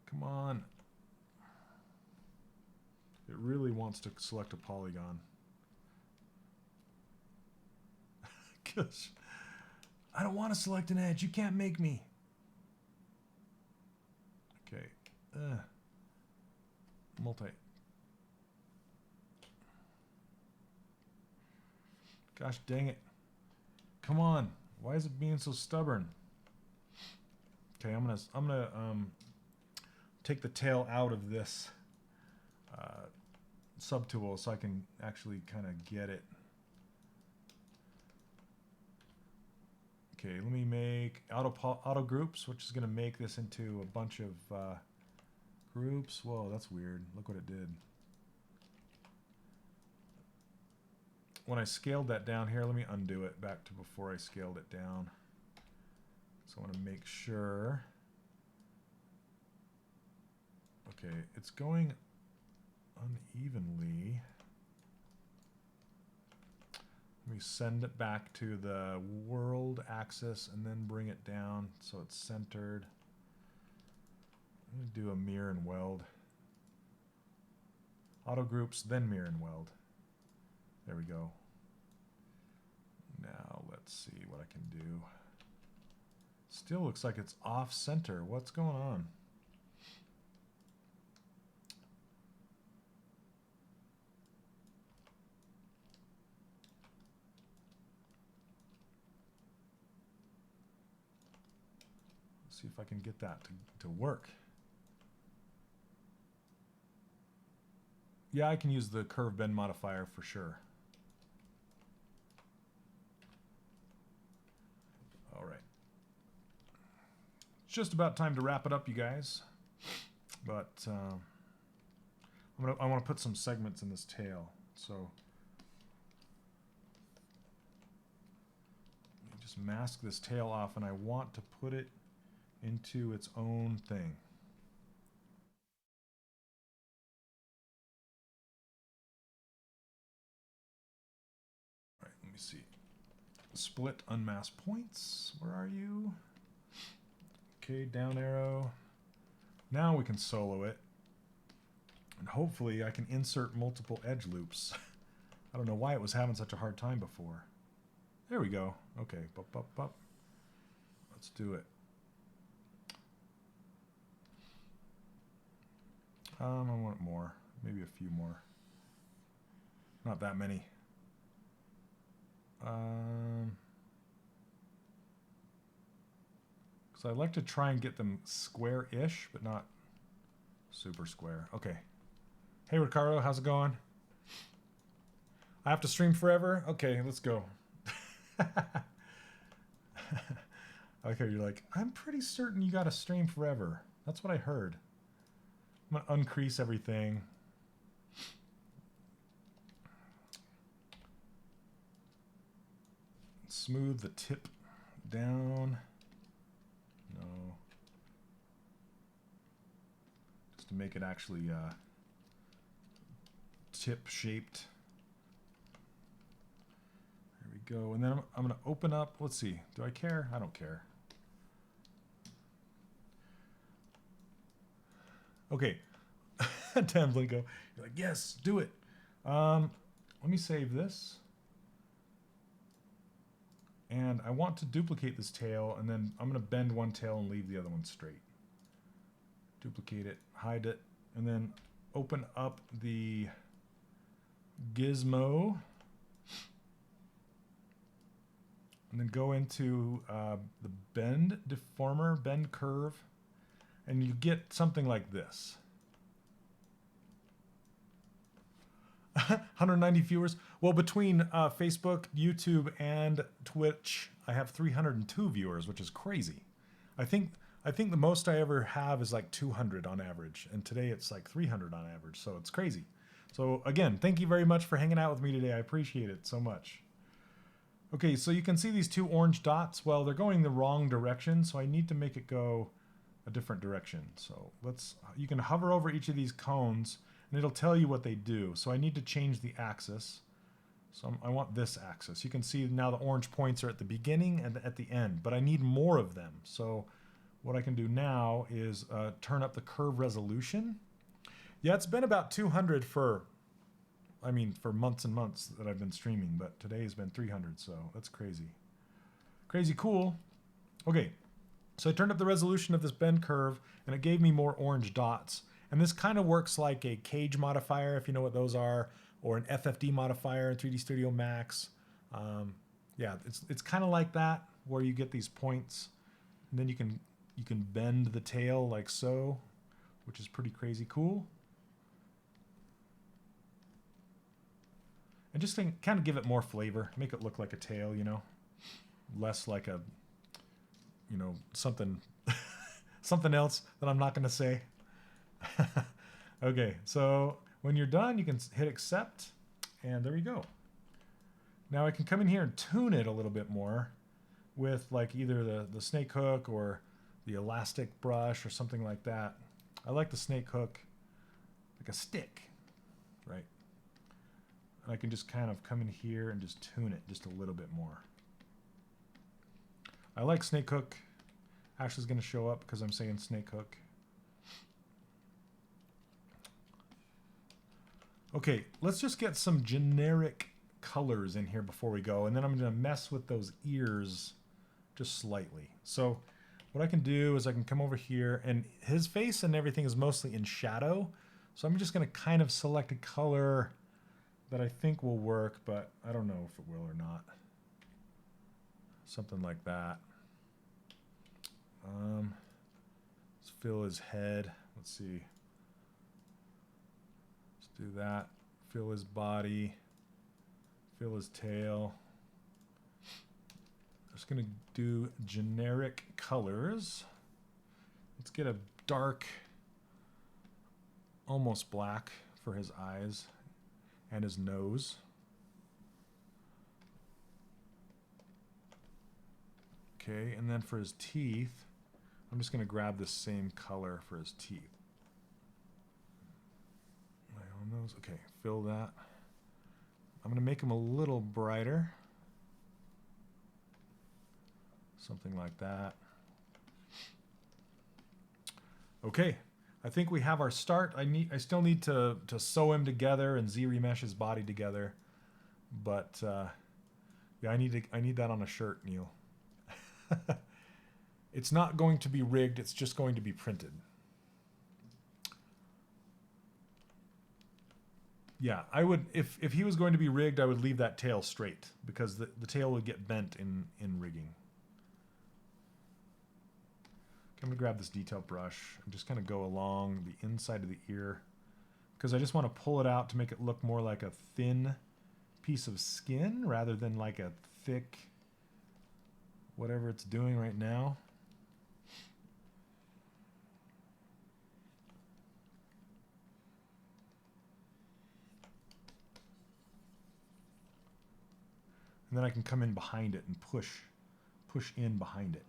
Come on. It really wants to select a polygon. Gosh, I don't want to select an edge. You can't make me. Okay. Multi. Gosh dang it. Come on. Why is it being so stubborn? Okay, I'm gonna take the tail out of this subtool so I can actually kind of get it. Okay, let me make auto groups, which is going to make this into a bunch of groups. Whoa, that's weird. Look what it did. When I scaled that down here, let me undo it back to before I scaled it down. So I want to make sure. Okay, it's going unevenly. Let me send it back to the world axis and then bring it down so it's centered. I'm going to do a mirror and weld. Auto groups, then mirror and weld. There we go. Now let's see what I can do. Still looks like it's off center. What's going on? Let's see if I can get that to work. Yeah, I can use the curve bend modifier for sure. All right. It's just about time to wrap it up, you guys. But I want to put some segments in this tail. So let me just mask this tail off, and I want to put it into its own thing. All right, let me see. Split unmask points. Where are you? Okay, down arrow. Now we can solo it. And hopefully I can insert multiple edge loops. I don't know why it was having such a hard time before. There we go. Okay, bup. Let's do it. I want more. Maybe a few more. Not that many. So I like to try and get them square-ish, but not super square. Okay. Hey, Ricardo, how's it going? I have to stream forever? Okay, let's go. Okay, you're like, I'm pretty certain you got to stream forever. That's what I heard. I'm going to uncrease everything. Smooth the tip down. No. Just to make it actually tip shaped. There we go. And then I'm going to open up. Let's see. Do I care? I don't care. Okay. Damn, Blinko. You're like, yes, do it. Let let me save this. And I want to duplicate this tail, and then I'm going to bend one tail and leave the other one straight. Duplicate it, hide it, and then open up the gizmo. And then go into the bend deformer, bend curve, and you get something like this. 190 viewers. Well, between Facebook, YouTube, and Twitch, I have 302 viewers, which is crazy. I think the most I ever have is like 200 on average, and today it's like 300 on average, so it's crazy. So again, thank you very much for hanging out with me today. I appreciate it so much. Okay, so you can see these two orange dots. Well, they're going the wrong direction, so I need to make it go a different direction. So you can hover over each of these cones, and it'll tell you what they do. So I need to change the axis. So I want this axis. You can see now the orange points are at the beginning and at the end, but I need more of them. So what I can do now is turn up the curve resolution. Yeah, it's been about 200 for months and months that I've been streaming, but today has been 300, so that's crazy. Crazy cool. Okay, so I turned up the resolution of this bend curve, and it gave me more orange dots. And this kind of works like a cage modifier, if you know what those are, or an FFD modifier in 3D Studio Max. Yeah, it's kind of like that, where you get these points, and then you can bend the tail like so, which is pretty crazy cool. And just to kind of give it more flavor, make it look like a tail, you know, less like a, you know, something else that I'm not going to say. Okay, so when you're done, you can hit accept, and there we go. Now I can come in here and tune it a little bit more with like either the snake hook or the elastic brush or something like that. I like the snake hook, like a stick, right? And I can just kind of come in here and just tune it just a little bit more. I like snake hook. Ashley's going to show up because I'm saying snake hook. Okay, let's just get some generic colors in here before we go, and then I'm going to mess with those ears just slightly. So what I can do is I can come over here, and his face and everything is mostly in shadow, so I'm just going to kind of select a color that I think will work, but I don't know if it will or not. Something like that. Let's fill his head. Let's see. Let's do that. Fill his body. Fill his tail. I'm just going to do generic colors. Let's get a dark, almost black for his eyes and his nose. Okay, and then for his teeth, I'm just going to grab the same color for his teeth. My own nose. Okay, fill that. I'm going to make him a little brighter. Something like that. Okay, I think we have our start. I still need to sew him together and Z-remesh his body together. But yeah, I need that on a shirt, Neil. It's not going to be rigged, it's just going to be printed. Yeah, I would, if he was going to be rigged, I would leave that tail straight, because the tail would get bent in rigging. Okay, I'm going to grab this detail brush and just kind of go along the inside of the ear, because I just want to pull it out to make it look more like a thin piece of skin rather than like a thick whatever it's doing right now. And then I can come in behind it and push in behind it.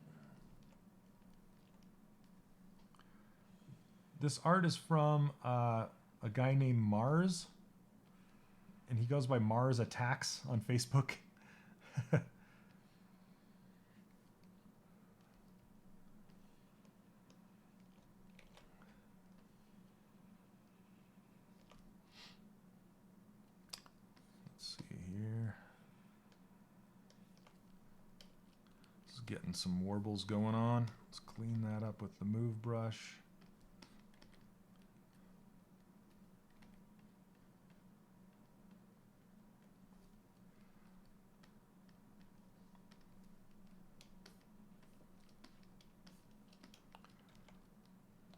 This art is from a guy named Mars, and he goes by Mars Attacks on Facebook. Let's getting some warbles going on. Let's clean that up with the move brush.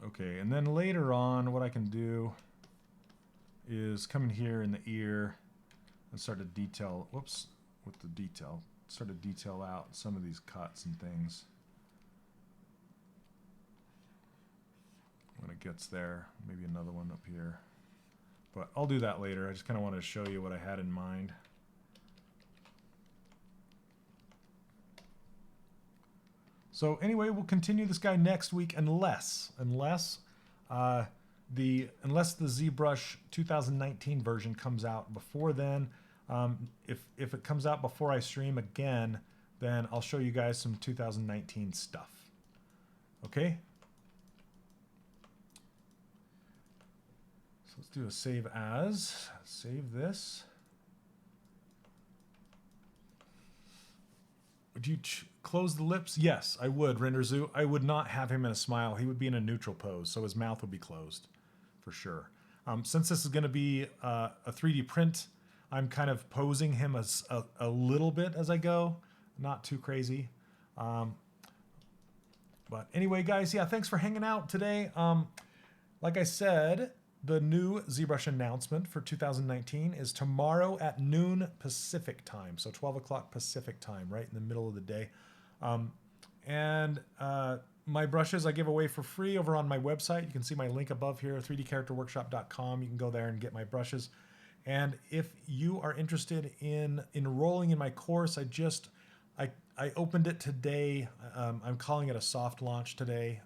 Okay, and then later on, what I can do is come in here in the ear and start to detail, whoops, with the detail, start to detail out some of these cuts and things. When it gets there, maybe another one up here. But I'll do that later. I just kind of wanted to show you what I had in mind. So anyway, we'll continue this guy next week unless the ZBrush 2019 version comes out before then. If it comes out before I stream again, then I'll show you guys some 2019 stuff. Okay? So let's do a save as. Save this. Would you close the lips? Yes, I would, RenderZoo. I would not have him in a smile. He would be in a neutral pose, so his mouth would be closed, for sure. Since this is going to be a 3D print, I'm kind of posing him as a little bit as I go. Not too crazy. But anyway, guys, yeah, thanks for hanging out today. Like I said, the new ZBrush announcement for 2019 is tomorrow at noon Pacific time. So 12 o'clock Pacific time, right in the middle of the day. My brushes I give away for free over on my website. You can see my link above here, 3dcharacterworkshop.com. You can go there and get my brushes. And if you are interested in enrolling in my course, I opened it today. I'm calling it a soft launch today.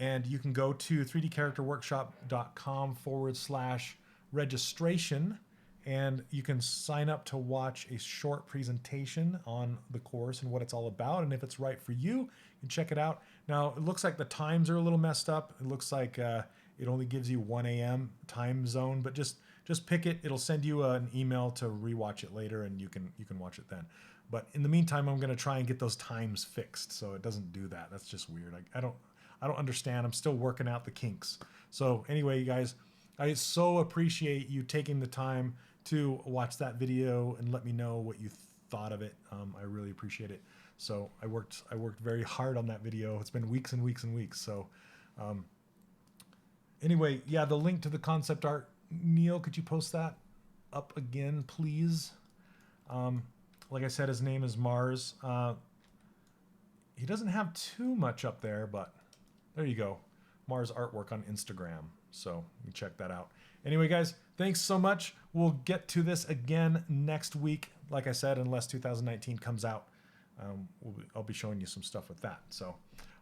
And you can go to 3dcharacterworkshop.com/registration, and you can sign up to watch a short presentation on the course and what it's all about. And if it's right for you, you can check it out. Now, it looks like the times are a little messed up. It looks like it only gives you 1 a.m. time zone, but just pick it. It'll send you an email to rewatch it later, and you can watch it then. But in the meantime, I'm going to try and get those times fixed so it doesn't do that. That's just weird. I don't understand. I'm still working out the kinks. So anyway, you guys, I so appreciate you taking the time to watch that video and let me know what you thought of it. I really appreciate it. So I worked very hard on that video. It's been weeks and weeks and weeks. So anyway, yeah, the link to the concept art, Neil, could you post that up again, please? Like I said, his name is Mars. He doesn't have too much up there, but there you go. Mars Artwork on Instagram. So you can check that out. Anyway, guys, thanks so much. We'll get to this again next week. Like I said, unless 2019 comes out, I'll be showing you some stuff with that. So,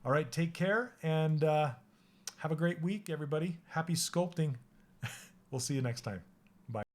all right, take care and have a great week, everybody. Happy sculpting. We'll see you next time. Bye.